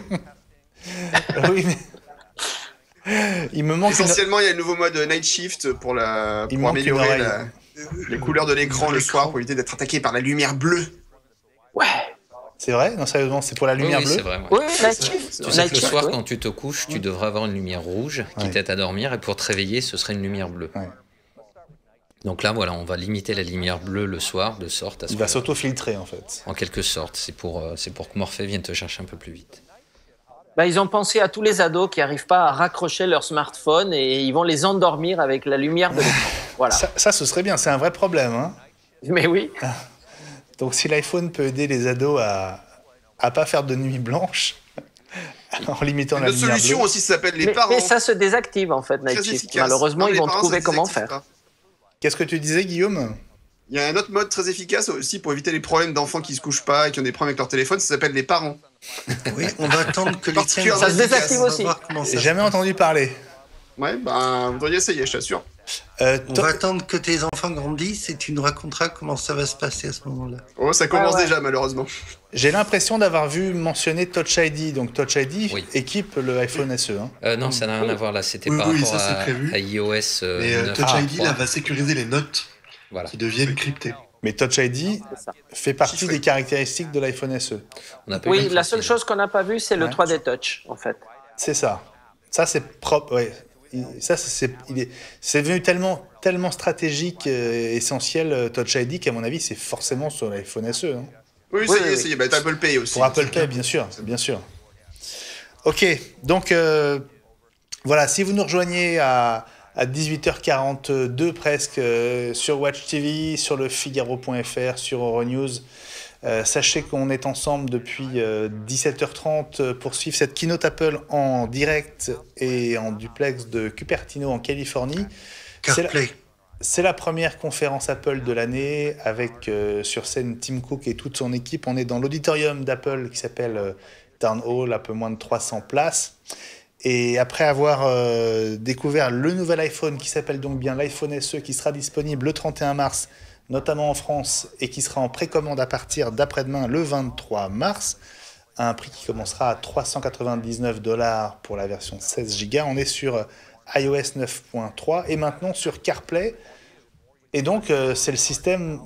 Oui, mais... Il me manque essentiellement, il y a le nouveau mode Night Shift pour améliorer les couleurs de l'écran le soir pour éviter d'être attaqué par la lumière bleue. Ouais. C'est vrai? Non, sérieusement, c'est pour la lumière bleue? C'est vrai. Oui, Night Shift. Tu sais que le soir, quand tu te couches, tu devrais avoir une lumière rouge qui t'aide à dormir, et pour te réveiller, ce serait une lumière bleue. Ouais. Donc là, voilà, on va limiter la lumière bleue le soir, de sorte à ce Il va s'auto-filtrer, en fait. En quelque sorte. C'est pour que Morphée vienne te chercher un peu plus vite. Ils ont pensé à tous les ados qui n'arrivent pas à raccrocher leur smartphone et ils vont les endormir avec la lumière de l'écran. Voilà. Ça, ce serait bien. C'est un vrai problème. Hein. Mais oui. Donc, si l'iPhone peut aider les ados à pas faire de nuit blanche en limitant la lumière bleue. Une solution aussi s'appelle les parents. Mais ça se désactive, en fait, Night Shift. Malheureusement, ils vont trouver comment faire. Qu'est-ce que tu disais, Guillaume? Il y a un autre mode très efficace aussi pour éviter les problèmes d'enfants qui se couchent pas et qui ont des problèmes avec leur téléphone, ça s'appelle les parents. Oui, on va attendre que les tiens... Ça se désactive aussi. J'ai jamais entendu parler. Ouais, vous devriez essayer, je t'assure. On va attendre que tes enfants grandissent et tu nous raconteras comment ça va se passer à ce moment-là. Oh, ça commence déjà, malheureusement. J'ai l'impression d'avoir vu mentionner Touch ID. Donc Touch ID équipe le iPhone SE. Hein. Non, ça n'a rien à voir là. C'était par rapport à iOS 9. Touch ID là, va sécuriser les notes qui deviennent cryptées. Mais Touch ID fait partie des caractéristiques de l'iPhone SE. Oui, la seule chose qu'on n'a pas vue, c'est le 3D Touch, en fait. C'est ça. Ça, c'est propre. Ouais. Ça, c'est devenu tellement stratégique, essentiel, Touch ID, qu'à mon avis, c'est forcément sur l'iPhone SE. Hein. Oui, ça y est, t'as Apple Pay aussi. Pour Apple Pay, bien sûr. Ok, donc voilà, si vous nous rejoignez à 18h42 presque sur Watch TV, sur le Figaro.fr, sur Euronews, sachez qu'on est ensemble depuis 17h30 pour suivre cette keynote Apple en direct et en duplex de Cupertino en Californie. C'est la première conférence Apple de l'année avec sur scène Tim Cook et toute son équipe. On est dans l'auditorium d'Apple qui s'appelle Town Hall, un peu moins de 300 places. Et après avoir découvert le nouvel iPhone qui s'appelle donc bien l'iPhone SE qui sera disponible le 31 mars notamment en France, et qui sera en précommande à partir d'après-demain, le 23 mars, à un prix qui commencera à 399 $ pour la version 16 Go. On est sur iOS 9.3 et maintenant sur CarPlay. Et donc, c'est le système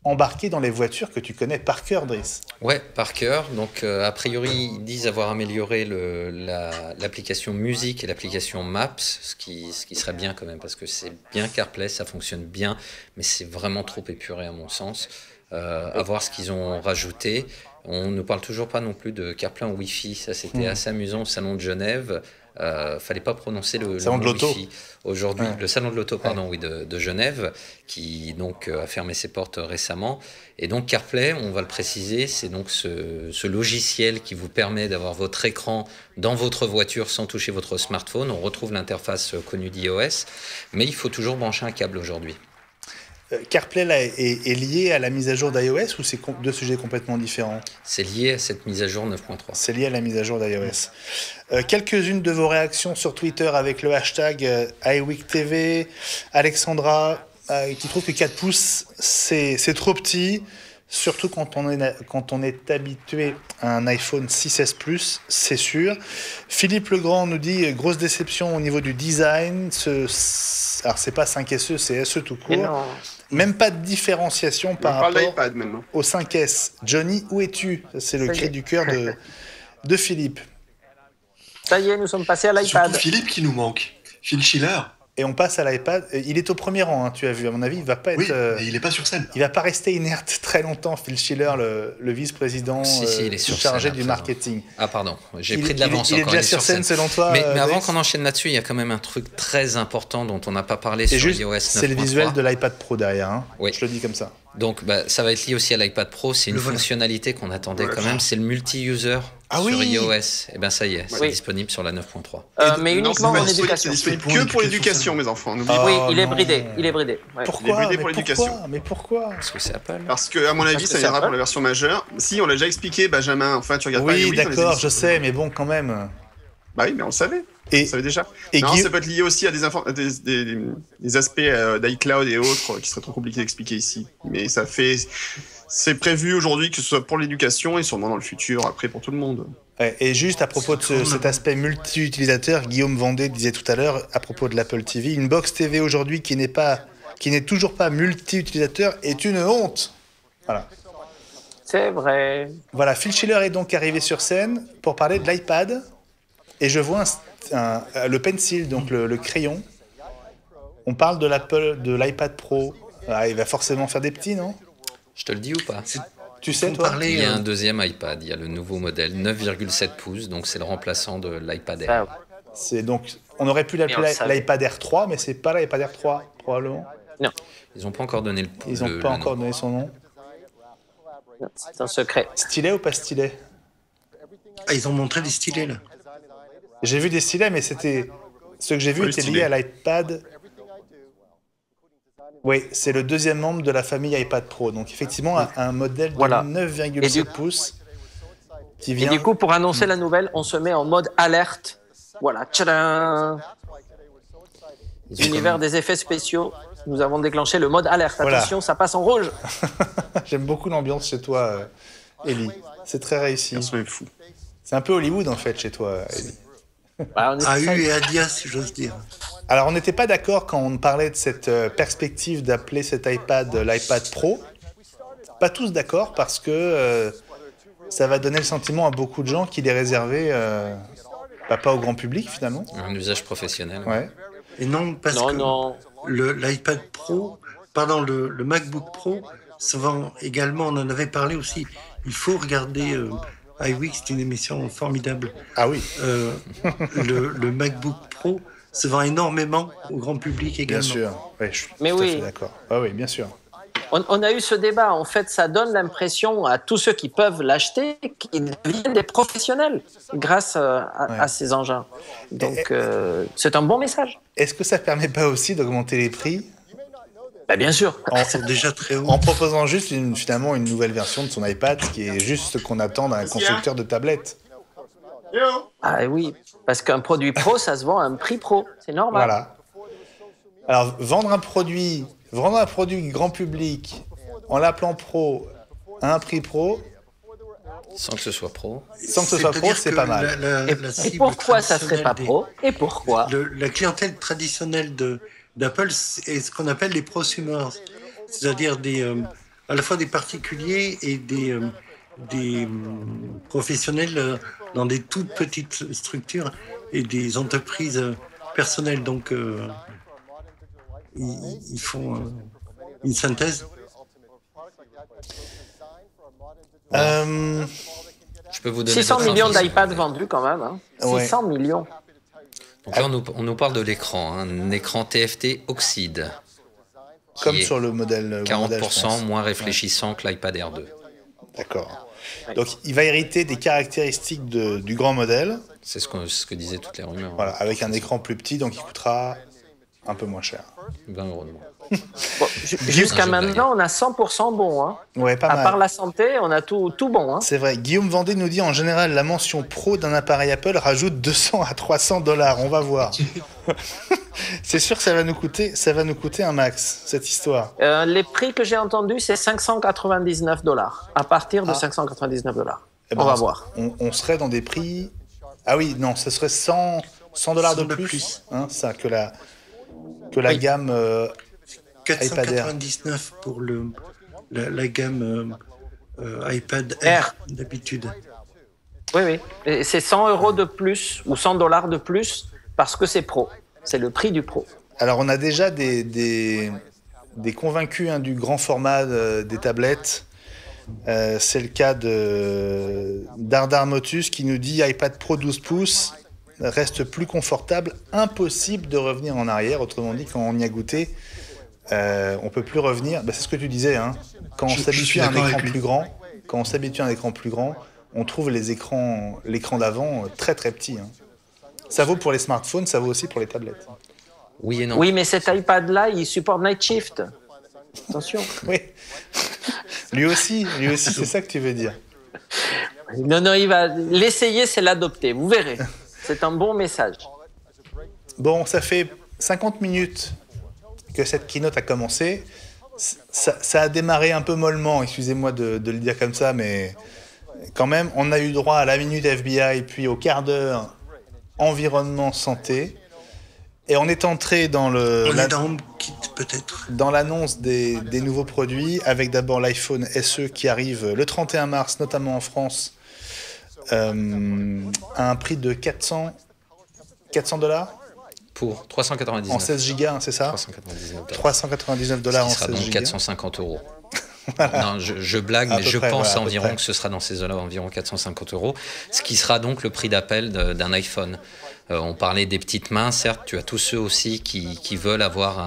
embarqué dans les voitures que tu connais par cœur, Driss. Ouais, par cœur. Donc, a priori, ils disent avoir amélioré l'application musique et l'application Maps, ce qui serait bien quand même, parce que c'est bien CarPlay, ça fonctionne bien, mais c'est vraiment trop épuré à mon sens. À voir ce qu'ils ont rajouté. On ne parle toujours pas non plus de CarPlay en Wi-Fi. Ça, c'était assez amusant au Salon de Genève. Fallait pas prononcer le salon de l'auto. Wi-Fi. Aujourd'hui, le salon de l'auto, pardon, oui, de Genève, qui donc a fermé ses portes récemment. Et donc CarPlay, on va le préciser, c'est donc ce logiciel qui vous permet d'avoir votre écran dans votre voiture sans toucher votre smartphone. On retrouve l'interface connue d'iOS, mais il faut toujours brancher un câble aujourd'hui. CarPlay là, est lié à la mise à jour d'iOS ou c'est deux sujets complètement différents? C'est lié à cette mise à jour 9.3. C'est lié à la mise à jour d'iOS. Quelques-unes de vos réactions sur Twitter avec le hashtag iWeekTV. Alexandra qui trouve que 4 pouces c'est trop petit, surtout quand on est habitué à un iPhone 6S Plus, c'est sûr. Philippe Legrand nous dit grosse déception au niveau du design. Alors c'est pas 5SE, c'est SE tout court. Même pas de différenciation par rapport au 5S. Johnny, où es-tu? C'est le cri du cœur de Philippe. Ça y est, nous sommes passés à l'iPad. Surtout Philippe qui nous manque. Phil Schiller. Et on passe à l'iPad. Il est au premier rang, hein, tu as vu. À mon avis, il va pas être. Oui, mais il n'est pas sur scène. Il va pas rester inerte très longtemps. Phil Schiller, le vice-président il est sur chargé scène du marketing. Ah pardon, j'ai pris de l'avance. Il est déjà sur scène selon toi. Mais avant qu'on enchaîne là-dessus, il y a quand même un truc très important dont on n'a pas parlé sur iOS 9.3. C'est le visuel de l'iPad Pro derrière. Hein. Oui. Je le dis comme ça. Donc ça va être lié aussi à l'iPad Pro. C'est une fonctionnalité qu'on attendait quand même. C'est le multi-user sur iOS. Et bien ça y est, c'est disponible sur la 9.3. Mais uniquement en éducation. C'est disponible que pour l'éducation, mes enfants. Oui, il est bridé. Il est bridé. Pourquoi? Il est bridé pour l'éducation. Mais pourquoi? Parce que c'est Apple. Parce que, à mon avis, ça viendra pour la version majeure. Si, on l'a déjà expliqué, Benjamin. Enfin, tu regardes pas. Oui, d'accord, je sais, mais bon, quand même. Bah oui, mais on le savait. On le savait déjà. Non, ça peut être lié aussi à des aspects d'iCloud et autres qui seraient trop compliqués d'expliquer ici. Mais c'est prévu aujourd'hui que ce soit pour l'éducation et sûrement dans le futur, après pour tout le monde. Ouais, et juste à propos de cet aspect multi-utilisateur, Guillaume Vendée disait tout à l'heure, à propos de l'Apple TV, une box TV aujourd'hui qui n'est toujours pas multi-utilisateur est une honte. Voilà. C'est vrai. Voilà, Phil Schiller est donc arrivé sur scène pour parler de l'iPad. Et je vois le pencil, donc le crayon. On parle de l'iPad Pro. Ah, il va forcément faire des petits, non? Je te le dis ou pas? Tu sais, toi? Il y a un deuxième iPad. Il y a le nouveau modèle 9,7 pouces. Donc c'est le remplaçant de l'iPad Air. C'est donc, on aurait pu l'appeler l'iPad Air 3, mais c'est pas l'iPad Air 3, probablement. Non. Ils n'ont pas encore donné son nom. Non, c'est un secret. Stylet ou pas stylet? Ils ont montré des stylets, là. J'ai vu des stylets, mais c'était... Ce que j'ai vu était lié à l'iPad. Oui, c'est le deuxième membre de la famille iPad Pro. Donc effectivement, un modèle de 9,7 pouces qui vient... Et du coup, pour annoncer la nouvelle, on se met en mode alerte. Voilà, tchadam. Univers des effets spéciaux. Nous avons déclenché le mode alerte. Attention, ça passe en rouge. J'aime beaucoup l'ambiance chez toi, Ellie. C'est très réussi. C'est un peu Hollywood, en fait, chez toi, Ellie. AU et Adias, si j'ose dire. Alors, on n'était pas d'accord quand on parlait de cette perspective d'appeler cet iPad l'iPad Pro. Pas tous d'accord parce que ça va donner le sentiment à beaucoup de gens qu'il est réservé pas au grand public finalement. Un usage professionnel. Ouais. Et non, parce que l'iPad Pro, le MacBook Pro se vend également, on en avait parlé aussi. Il faut regarder... iWeek, c'est une émission formidable. Ah oui. Le MacBook Pro se vend énormément au grand public également. Bien sûr. Ouais, je suis tout à fait d'accord. Ah oui, bien sûr. On a eu ce débat. En fait, ça donne l'impression à tous ceux qui peuvent l'acheter qu'ils deviennent des professionnels grâce à ces engins. Donc, c'est un bon message. Est-ce que ça ne permet pas aussi d'augmenter les prix? Bien sûr. C'est déjà très haut. En proposant juste finalement une nouvelle version de son iPad, ce qui est juste ce qu'on attend d'un constructeur de tablettes. Ah oui, parce qu'un produit pro, ça se vend à un prix pro. C'est normal. Voilà. Alors, vendre un produit Vendre un produit grand public en l'appelant pro à un prix pro, sans que ce soit pro. Sans que ce soit pro, c'est pas mal. Et pourquoi ça serait pas pro? Et pourquoi? La clientèle traditionnelle d'Apple est ce qu'on appelle les prosumers, c'est-à-dire à la fois des particuliers et des professionnels dans des toutes petites structures et des entreprises personnelles. Donc, ils font une synthèse. Je peux vous donner 600 millions d'iPad vendus quand même. Hein. 600 millions. Donc là, on nous parle de l'écran. Un écran TFT oxyde. Comme sur le modèle 40% moins réfléchissant que l'iPad Air 2. D'accord. Donc il va hériter des caractéristiques du grand modèle. C'est ce que disaient toutes les rumeurs. Voilà, avec un écran plus petit, donc il coûtera un peu moins cher. 20 € de moins. Bon, jusqu'à maintenant, on a 100% bon. Hein. Ouais, pas mal. À part la santé, on a tout bon. Hein. C'est vrai. Guillaume Vendée nous dit en général, la mention pro d'un appareil Apple rajoute 200 à 300 $. On va voir. C'est sûr que ça va nous coûter un max, cette histoire. Les prix que j'ai entendus, c'est $599. À partir de $599. Eh ben, on va voir. On serait dans des prix... Ah oui, non, ce serait $100 de plus. Hein, ça, que la gamme... 499 pour la gamme iPad Air d'habitude. Oui. Et c'est 100 € de plus ou $100 de plus parce que c'est pro. C'est le prix du pro. Alors, on a déjà des convaincus du grand format des tablettes. C'est le cas d'Ardar Motus qui nous dit iPad Pro 12 pouces reste plus confortable, impossible de revenir en arrière. Autrement dit, quand on y a goûté, on peut plus revenir. C'est ce que tu disais, hein. Quand on s'habitue à un écran plus grand, on trouve l'écran d'avant très très petit. Hein. Ça vaut pour les smartphones, ça vaut aussi pour les tablettes. Oui et non. Oui, mais cet iPad-là, il supporte Night Shift. Attention. Oui. Lui aussi, c'est ça que tu veux dire. Non, il va l'essayer, c'est l'adopter. Vous verrez. C'est un bon message. Bon, ça fait 50 minutes que cette keynote a commencé. Ça a démarré un peu mollement, excusez-moi de le dire comme ça, mais quand même, on a eu droit à la minute FBI, puis au quart d'heure environnement santé. Et on est entré dans dans l'annonce des nouveaux produits, avec d'abord l'iPhone SE qui arrive le 31 mars, notamment en France, à un prix de $400 pour 399 en 16 gigas, c'est ça? $399 en 16 gigas. Ce sera donc 450 €. Voilà. Non, je blague, mais je pense environ que ce sera dans ces eaux-là, environ 450 €, ce qui sera donc le prix d'appel d'un iPhone. On parlait des petites mains, certes, tu as tous ceux aussi qui veulent avoir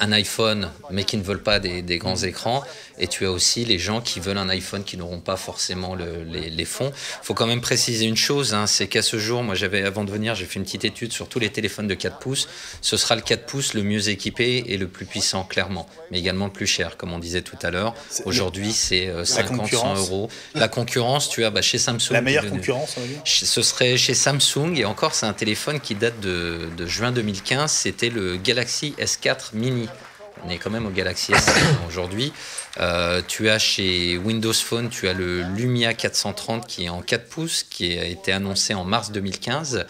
un iPhone, mais qui ne veulent pas des grands écrans, et tu as aussi les gens qui veulent un iPhone qui n'auront pas forcément les fonds. Il faut quand même préciser une chose, hein, c'est qu'à ce jour, moi avant de venir, j'ai fait une petite étude sur tous les téléphones de 4 pouces. Ce sera le 4 pouces le mieux équipé et le plus puissant, clairement, mais également le plus cher, comme on disait tout à l'heure. Aujourd'hui, c'est 50, 100 €. La concurrence, tu as chez Samsung. La meilleure concurrence, on va dire. Ce serait chez Samsung, et encore, c'est un téléphone qui date de juin 2015, c'était le Galaxy S4 Mini. On est quand même au Galaxy S7 aujourd'hui. Tu as chez Windows Phone, tu as le Lumia 430 qui est en 4 pouces, qui a été annoncé en mars 2015.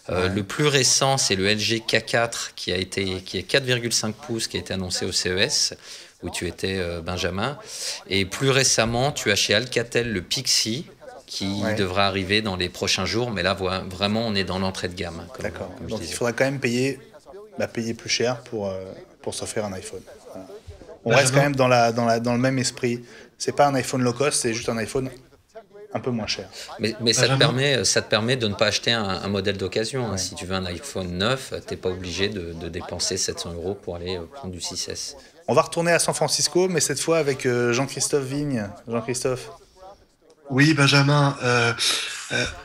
Le plus récent, c'est le LG K4 qui est 4,5 pouces, qui a été annoncé au CES, où tu étais, Benjamin. Et plus récemment, tu as chez Alcatel le Pixie, qui devra arriver dans les prochains jours. Mais là, vraiment, on est dans l'entrée de gamme. D'accord. Donc il faudra quand même payer plus cher pour s'offrir un iPhone. Voilà. On reste quand même dans le même esprit. C'est pas un iPhone low cost, c'est juste un iPhone un peu moins cher. Mais ça te permet de ne pas acheter un modèle d'occasion. Si tu veux un iPhone 9, tu n'es pas obligé de dépenser 700 € pour aller prendre du 6S. On va retourner à San Francisco, mais cette fois avec Jean-Christophe Vigne. Jean-Christophe. Oui, Benjamin.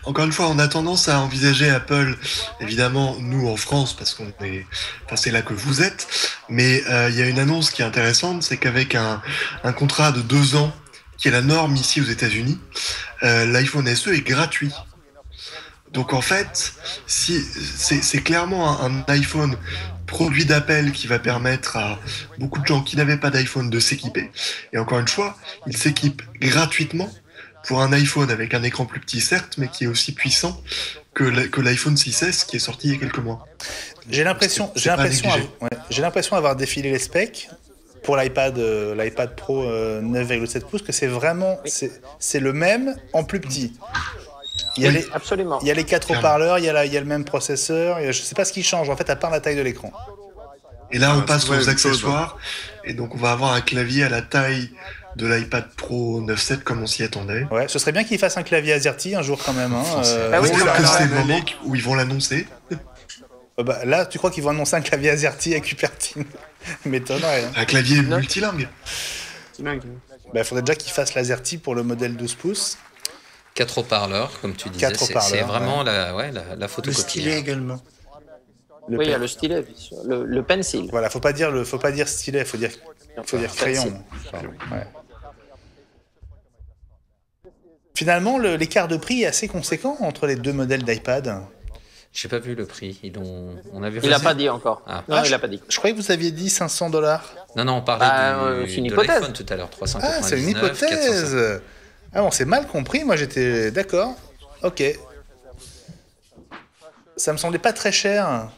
Encore une fois, on a tendance à envisager Apple, évidemment, nous en France, parce c'est là que vous êtes. Mais il y a une annonce qui est intéressante, c'est qu'avec un contrat de 2 ans, qui est la norme ici aux États-Unis, l'iPhone SE est gratuit Donc en fait, si c'est clairement un iPhone produit d'Apple qui va permettre à beaucoup de gens qui n'avaient pas d'iPhone de s'équiper. Et encore une fois, ils s'équipent gratuitement pour un iPhone avec un écran plus petit certes, mais qui est aussi puissant que l'iPhone 6S qui est sorti il y a quelques mois. J'ai l'impression avoir défilé les specs pour l'iPad Pro 9,7 pouces que c'est vraiment c'est le même en plus petit. Absolument. Il y a les 4 haut-parleurs, il y a le même processeur, je ne sais pas ce qui change en fait à part la taille de l'écran. Et là on passe aux accessoires et donc on va avoir un clavier à la taille de l'iPad Pro 9.7 comme on s'y attendait. Ouais, ce serait bien qu'ils fassent un clavier AZERTY un jour quand même. C'est le moment où ils vont l'annoncer. Là, tu crois qu'ils vont annoncer un clavier AZERTY avec Cupertine? M'étonnerait. Un clavier multilingue. Il faudrait déjà qu'ils fassent l'AZERTY pour le modèle 12 pouces. 4 haut-parleurs, comme tu disais. C'est vraiment la photocopie. Le stylet également. Il y a le stylet, le pencil. Voilà, faut pas dire stylet, faut dire crayon. Ouais. Finalement, l'écart de prix est assez conséquent entre les deux modèles d'iPad. J'ai pas vu le prix. Il n'a pas dit encore. Non, il n'a pas dit. Je croyais que vous aviez dit $500. Non, on parlait de l'iPhone tout à l'heure, 399. Ah, c'est une hypothèse. 450. Ah, on s'est mal compris. Moi, j'étais d'accord. Ok. Ça me semblait pas très cher.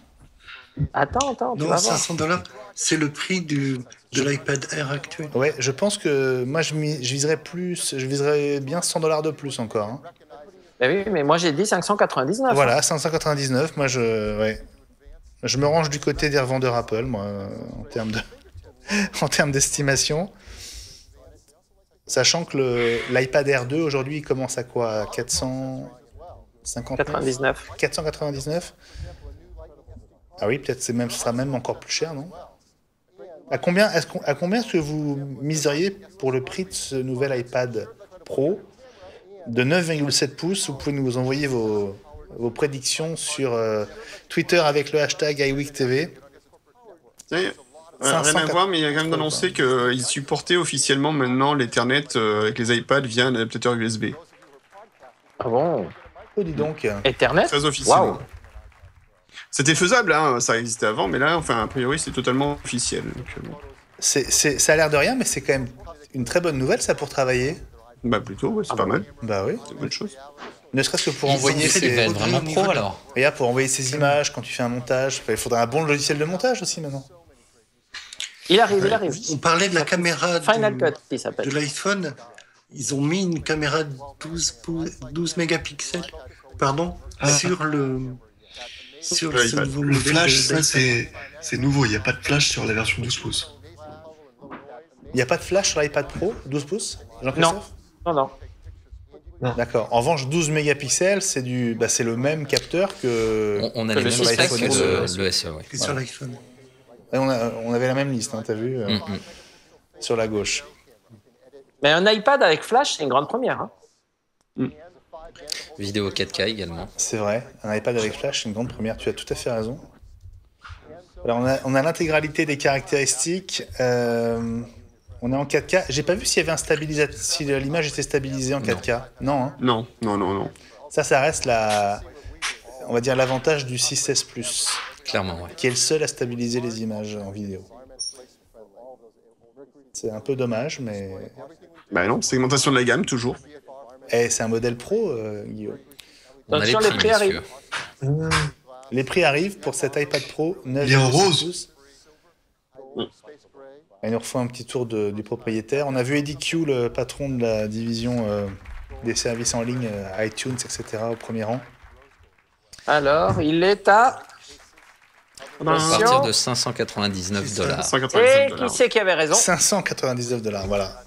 Attends, tu vas voir. $500, c'est le prix de l'iPad Air actuel. Ouais, je pense que moi, je viserais plus. Je viserais bien $100 de plus encore. Hein. Oui, mais moi j'ai dit 599. Voilà, 599. Moi, je me range du côté des revendeurs Apple, moi, en termes d'estimation. Sachant que l'iPad Air 2 aujourd'hui, il commence à quoi? 499. 499. Ah oui, peut-être ce sera même encore plus cher, non? À combien est-ce que vous miseriez pour le prix de ce nouvel iPad Pro de 9,7 pouces? Vous pouvez nous envoyer vos prédictions sur Twitter avec le hashtag iWeekTV. Rien à voir, mais il y a quand même d'annoncer qu'ils supportaient officiellement maintenant l'Ethernet avec les iPads via un adaptateur USB. Ah bon? Oh, dis donc. Ethernet? Très officiellement. Wow. C'était faisable, hein, ça existait avant, mais là, a priori, c'est totalement officiel. Donc, ça a l'air de rien, mais c'est quand même une très bonne nouvelle, ça, pour travailler. Plutôt, ouais, c'est pas mal. Bah oui. C'est une bonne chose. Ne serait-ce que pour envoyer ces... vraiment pro, alors. Regarde, pour envoyer ces images, quand tu fais un montage, il faudra un bon logiciel de montage aussi, maintenant. Il arrive. On parlait de la caméra Final Cut, il s'appelle. De l'iPhone. Ils ont mis une caméra de 12 mégapixels sur ce nouveau le flash, ça c'est nouveau. Il n'y a pas de flash sur la version 12 pouces. Il n'y a pas de flash sur l'iPad Pro 12 pouces, Jean-Christophe? Non. D'accord. En revanche, 12 mégapixels, c'est le même capteur que. On a les mêmes specs que le SE, que sur l'iPhone. On avait la même liste, hein, t'as vu, sur la gauche. Mais un iPad avec flash, c'est une grande première. Hein. Vidéo 4K également. C'est vrai, un iPad avec flash, c'est une grande première, tu as tout à fait raison. Alors on a l'intégralité des caractéristiques. On est en 4K. J'ai pas vu s'il y avait un stabilisateur, si l'image était stabilisée en 4K. Non, hein. Non. Ça reste on va dire l'avantage du 6S Plus. Clairement, ouais. Qui est le seul à stabiliser les images en vidéo. C'est un peu dommage, mais... Non, segmentation de la gamme, toujours. Et c'est un modèle pro, Guillaume. On a les prix arrivent. Les prix arrivent pour cet iPad Pro 9 Il est en rose. Il nous refait un petit tour du propriétaire. On a vu Eddie Q, le patron de la division des services en ligne, iTunes, etc., au premier rang. Alors, il est à partir de $599. Et qui c'est qui avait raison? $599, voilà.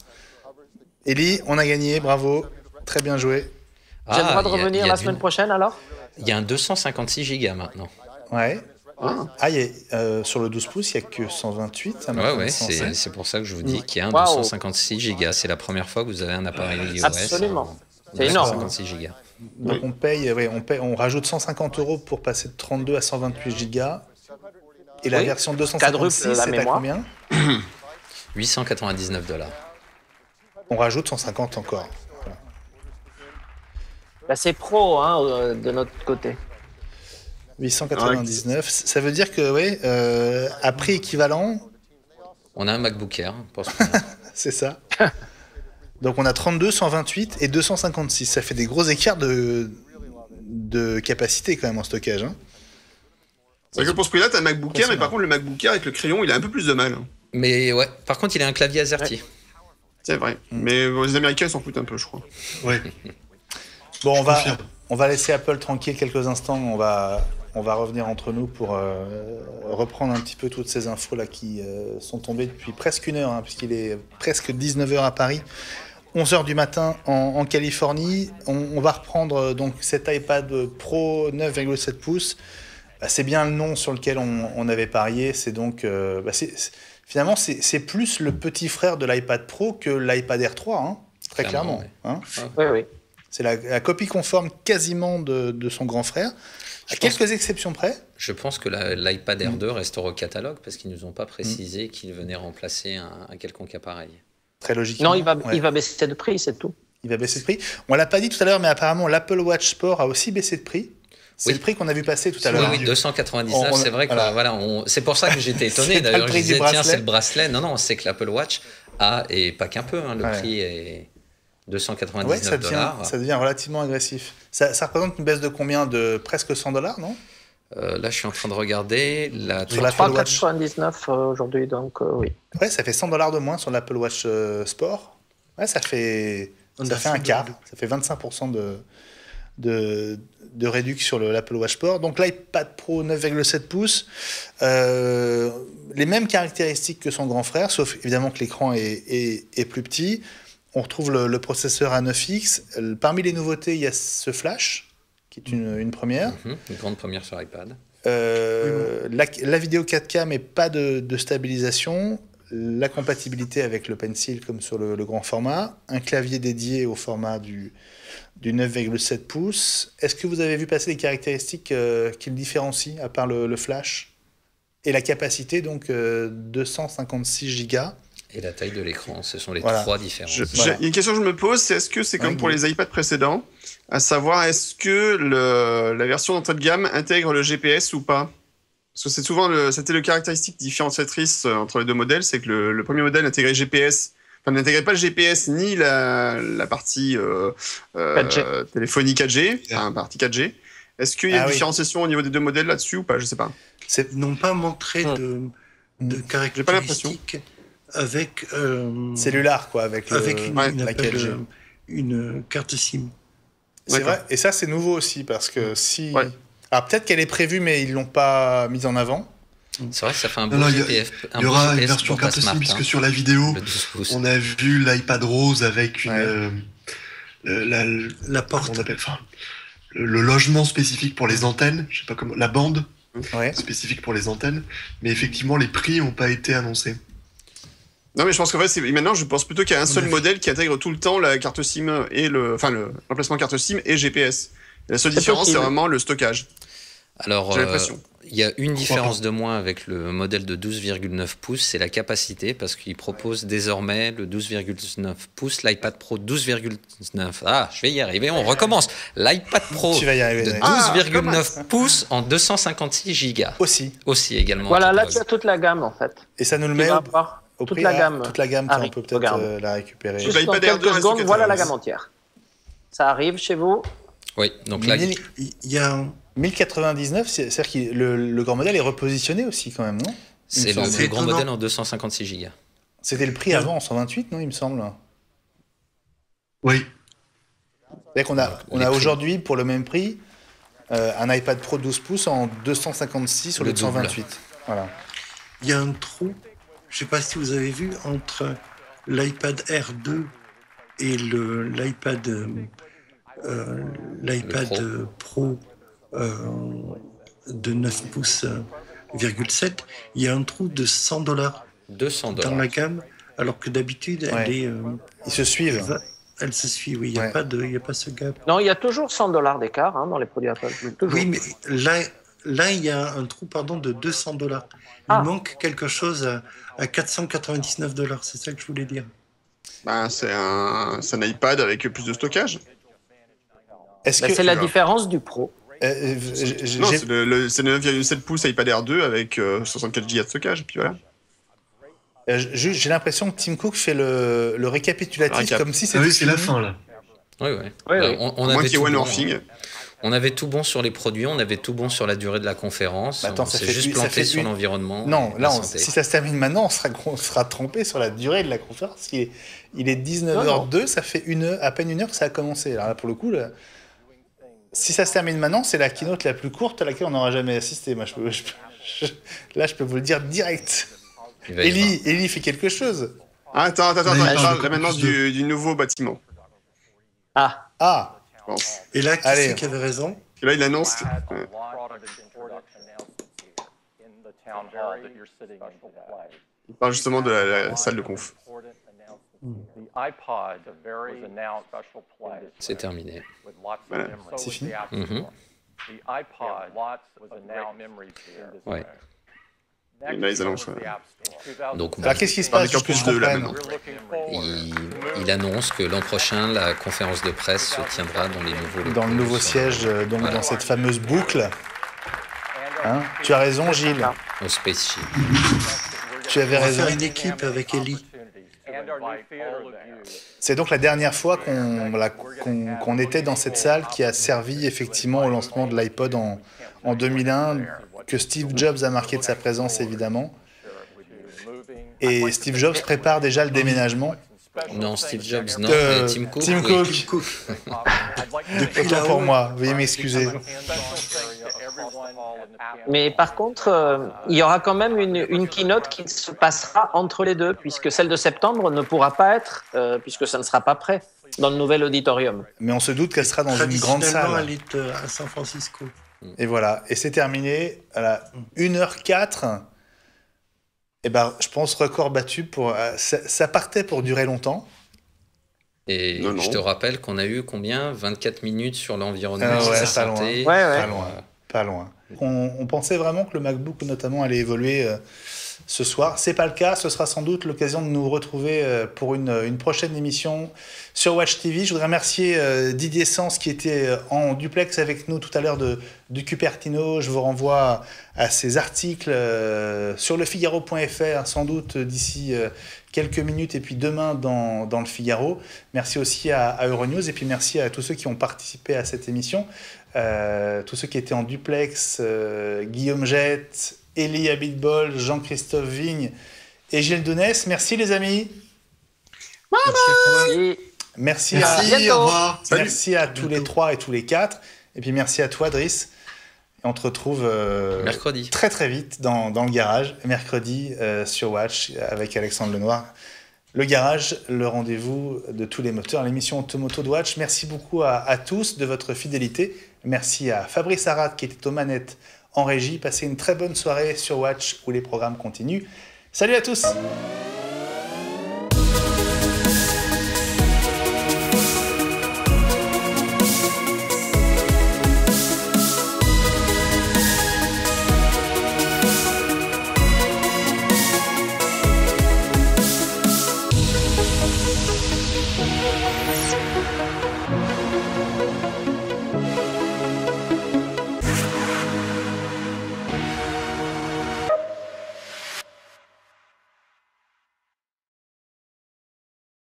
Ellie, on a gagné, bravo. Très bien joué. J'ai le droit de revenir la semaine prochaine, alors? Il y a un 256 Go maintenant. Ouais. Sur le 12 pouces, il n'y a que 128. Ouais, c'est pour ça que je vous dis qu'il y a un 256 Go. C'est la première fois que vous avez un appareil iOS. Absolument. C'est énorme. 256 Go. Donc on rajoute 150 € pour passer de 32 à 128 Go. Et la version 256, c'est à combien? $899. On rajoute 150 encore. Voilà. C'est pro hein, de notre côté. 899, ça veut dire que, oui, à prix équivalent... On a un MacBook Air, c'est ça. Donc on a 32, 128 et 256. Ça fait des gros écarts de capacité quand même en stockage. Hein. C'est vrai que pour ce prix-là, t'as un MacBook Air, mais par contre, le MacBook Air avec le crayon, il a un peu plus de mal. Mais ouais, par contre, il a un clavier AZERTY. Ouais. C'est vrai. Mais les Américains s'en foutent un peu, je crois. Ouais. Bon, on va laisser Apple tranquille quelques instants. On va revenir entre nous pour reprendre un petit peu toutes ces infos-là qui sont tombées depuis presque une heure, hein, puisqu'il est presque 19h à Paris. 11h du matin en Californie. On va reprendre donc cet iPad Pro 9,7 pouces. C'est bien le nom sur lequel on avait parié. C'est donc... finalement, c'est plus le petit frère de l'iPad Pro que l'iPad Air 3, hein, très clairement. Oui. Hein. Oui. C'est la copie conforme quasiment de son grand frère. À quelques exceptions près. Je pense que l'iPad Air 2 restera au catalogue parce qu'ils ne nous ont pas précisé qu'il venait remplacer un quelconque appareil. Très logiquement. Non, il va baisser de prix, c'est tout. Il va baisser de prix. On l'a pas dit tout à l'heure, mais apparemment l'Apple Watch Sport a aussi baissé de prix. C'est le prix qu'on a vu passer tout à l'heure. Oui, 299, c'est vrai que c'est pour ça que j'étais étonné. D'ailleurs, je disais, tiens, c'est le bracelet. Non, c'est que l'Apple Watch a, et pas qu'un peu, hein, le prix est $299. Ça devient relativement agressif. Ça représente une baisse de combien? De presque $100, non? Là, je suis en train de regarder. Sur l'Apple Watch 399 aujourd'hui, donc oui. Ouais, ça fait $100 de moins sur l'Apple Watch Sport. Ouais, ça fait un quart. Ça fait 25% de réduction sur l'Apple Watch Sport. Donc l'iPad Pro 9,7 pouces, les mêmes caractéristiques que son grand frère, sauf évidemment que l'écran est plus petit. On retrouve le processeur A9X. Parmi les nouveautés, il y a ce flash, qui est une première. Une grande première sur iPad. La vidéo 4K, mais pas de stabilisation. La compatibilité avec le Pencil, comme sur le grand format. Un clavier dédié au format du 9,7 pouces. Est-ce que vous avez vu passer des caractéristiques qui le différencient, à part le flash et la capacité, donc 256 Go. Et la taille de l'écran, ce sont les trois différences. Il y a une question que je me pose, c'est est-ce que c'est comme pour les iPads précédents, à savoir est-ce que la version d'entrée de gamme intègre le GPS ou pas? Parce que c'était le caractéristique différenciatrice entre les deux modèles, c'est que le premier modèle intégrait GPS, n'intégrait pas le GPS ni la partie téléphonie 4G, enfin partie 4G. Est-ce qu'il y a une différenciation au niveau des deux modèles là-dessus ou pas? Je sais pas. Ils n'ont pas montré de caractéristiques avec cellulaire, quoi, avec la 4G. Une carte SIM. C'est vrai, et ça c'est nouveau aussi parce que si. Alors peut-être qu'elle est prévue, mais ils l'ont pas mise en avant. C'est vrai que ça fait un beau GPS. Il y aura une version carte SIM, puisque sur la vidéo, on a vu l'iPad rose avec la porte, le logement spécifique pour les antennes, je sais pas comment, la bande spécifique pour les antennes, mais effectivement les prix n'ont pas été annoncés. Non, mais je pense qu'en fait, maintenant, je pense plutôt qu'il y a un seul modèle qui intègre tout le temps la carte SIM et le remplacement carte SIM et GPS. Et la seule différence, c'est vraiment le stockage. Alors, il y a une différence de moins avec le modèle de 12,9 pouces, c'est la capacité, parce qu'il propose désormais le 12,9 pouces, l'iPad Pro 12,9. Ah, je vais y arriver, on recommence. L'iPad Pro de 12,9 pouces en 256 Go. Aussi également. Voilà, là, tu as toute la gamme, en fait. Et ça nous le met au toute prix, la gamme. Toute la gamme, on peut peut-être la récupérer. Juste dans quelques secondes, voilà la gamme entière. Ça arrive chez vous. Oui, donc là, il y a 1099, c'est-à-dire que le grand modèle est repositionné aussi quand même, non? C'est le grand modèle en 256 Go. C'était le prix avant en 128, non, il me semble? Oui. C'est-à-dire qu'on a aujourd'hui, pour le même prix, un iPad Pro 12 pouces en 256 au lieu de 128. Voilà. Il y a un trou, je ne sais pas si vous avez vu, entre l'iPad Air 2 et l'iPad Pro de 9 pouces, 7, il y a un trou de $100 dans la gamme, alors que d'habitude, elle est... Ils se suivent. Elle se suit, oui, il n'y a pas ce gap. Non, il y a toujours $100 d'écart dans les produits Apple. Toujours. Oui, mais là, il y a un trou de $200. Il manque quelque chose à $499, c'est ça que je voulais dire. C'est un iPad avec plus de stockage. C'est la différence du Pro. Non, c'est le 9,7 pouces iPad Air 2 avec 64 Go de stockage, et puis voilà. J'ai l'impression que Tim Cook fait le récapitulatif comme si c'était... Ah oui, c'est la fin, là. Oui. On avait tout bon sur les produits, on avait tout bon sur la durée de la conférence. Attends, on s'est juste planté sur l'environnement. Non, là, si ça se termine maintenant, on sera trompé sur la durée de la conférence. Il est 19h02, ça fait à peine une heure que ça a commencé. Alors là, pour le coup, si ça se termine maintenant, c'est la keynote la plus courte à laquelle on n'aura jamais assisté. Moi, là, je peux vous le dire direct. Ellie fait quelque chose. Attends, là maintenant du nouveau bâtiment. Ah. Et là, qui c'est qui avait raison? Et là, il annonce... Il parle justement de la salle de conf. C'est terminé. Voilà. C'est fini. Ouais. Et là, ils annoncent... Donc, alors, qu'est-ce qui se passe que je comprenne? Il annonce que l'an prochain, la conférence de presse se tiendra dans les nouveaux locaux. Dans le nouveau siège, donc dans cette fameuse boucle. Hein, tu as raison, Gilles. Au Space Ship. Tu avais raison. On va faire une équipe avec Ellie. C'est donc la dernière fois qu'on était dans cette salle qui a servi effectivement au lancement de l'iPod en 2001, que Steve Jobs a marqué de sa présence évidemment. Et Steve Jobs prépare déjà le déménagement. Non, Steve Jobs, non, Tim Cook. Tim Cook. Autant pour moi, veuillez m'excuser. Mais par contre, il y aura quand même une keynote qui se passera entre les deux, puisque celle de septembre ne pourra pas être, puisque ça ne sera pas prêt dans le nouvel auditorium. Mais on se doute qu'elle sera dans une grande salle. Elle est à San Francisco. Et voilà, et c'est terminé à la 1h04. Et ben, je pense record battu pour. Ça partait pour durer longtemps. Et je te rappelle qu'on a eu combien 24 minutes sur l'environnement. Pas loin. On pensait vraiment que le MacBook notamment allait évoluer ce soir. C'est pas le cas. Ce sera sans doute l'occasion de nous retrouver pour une prochaine émission sur Watch TV. Je voudrais remercier Didier Sens qui était en duplex avec nous tout à l'heure de Cupertino. Je vous renvoie à ses articles sur lefigaro.fr sans doute d'ici quelques minutes et puis demain dans le Figaro. Merci aussi à Euronews et puis merci à tous ceux qui ont participé à cette émission. Tous ceux qui étaient en duplex, Guillaume Jette, Elie Abitbol, Jean-Christophe Vigne et Gilles Dounès. Merci les amis. Merci à tous les trois et tous les quatre. Et puis merci à toi, Driss. Et on te retrouve mercredi. Très très vite dans le garage, mercredi sur Watch avec Alexandre Lenoir. Le garage, le rendez-vous de tous les moteurs, l'émission Automoto de Watch. Merci beaucoup à tous de votre fidélité. Merci à Fabrice Arad qui était aux manettes en régie. Passez une très bonne soirée sur Watch où les programmes continuent. Salut à tous!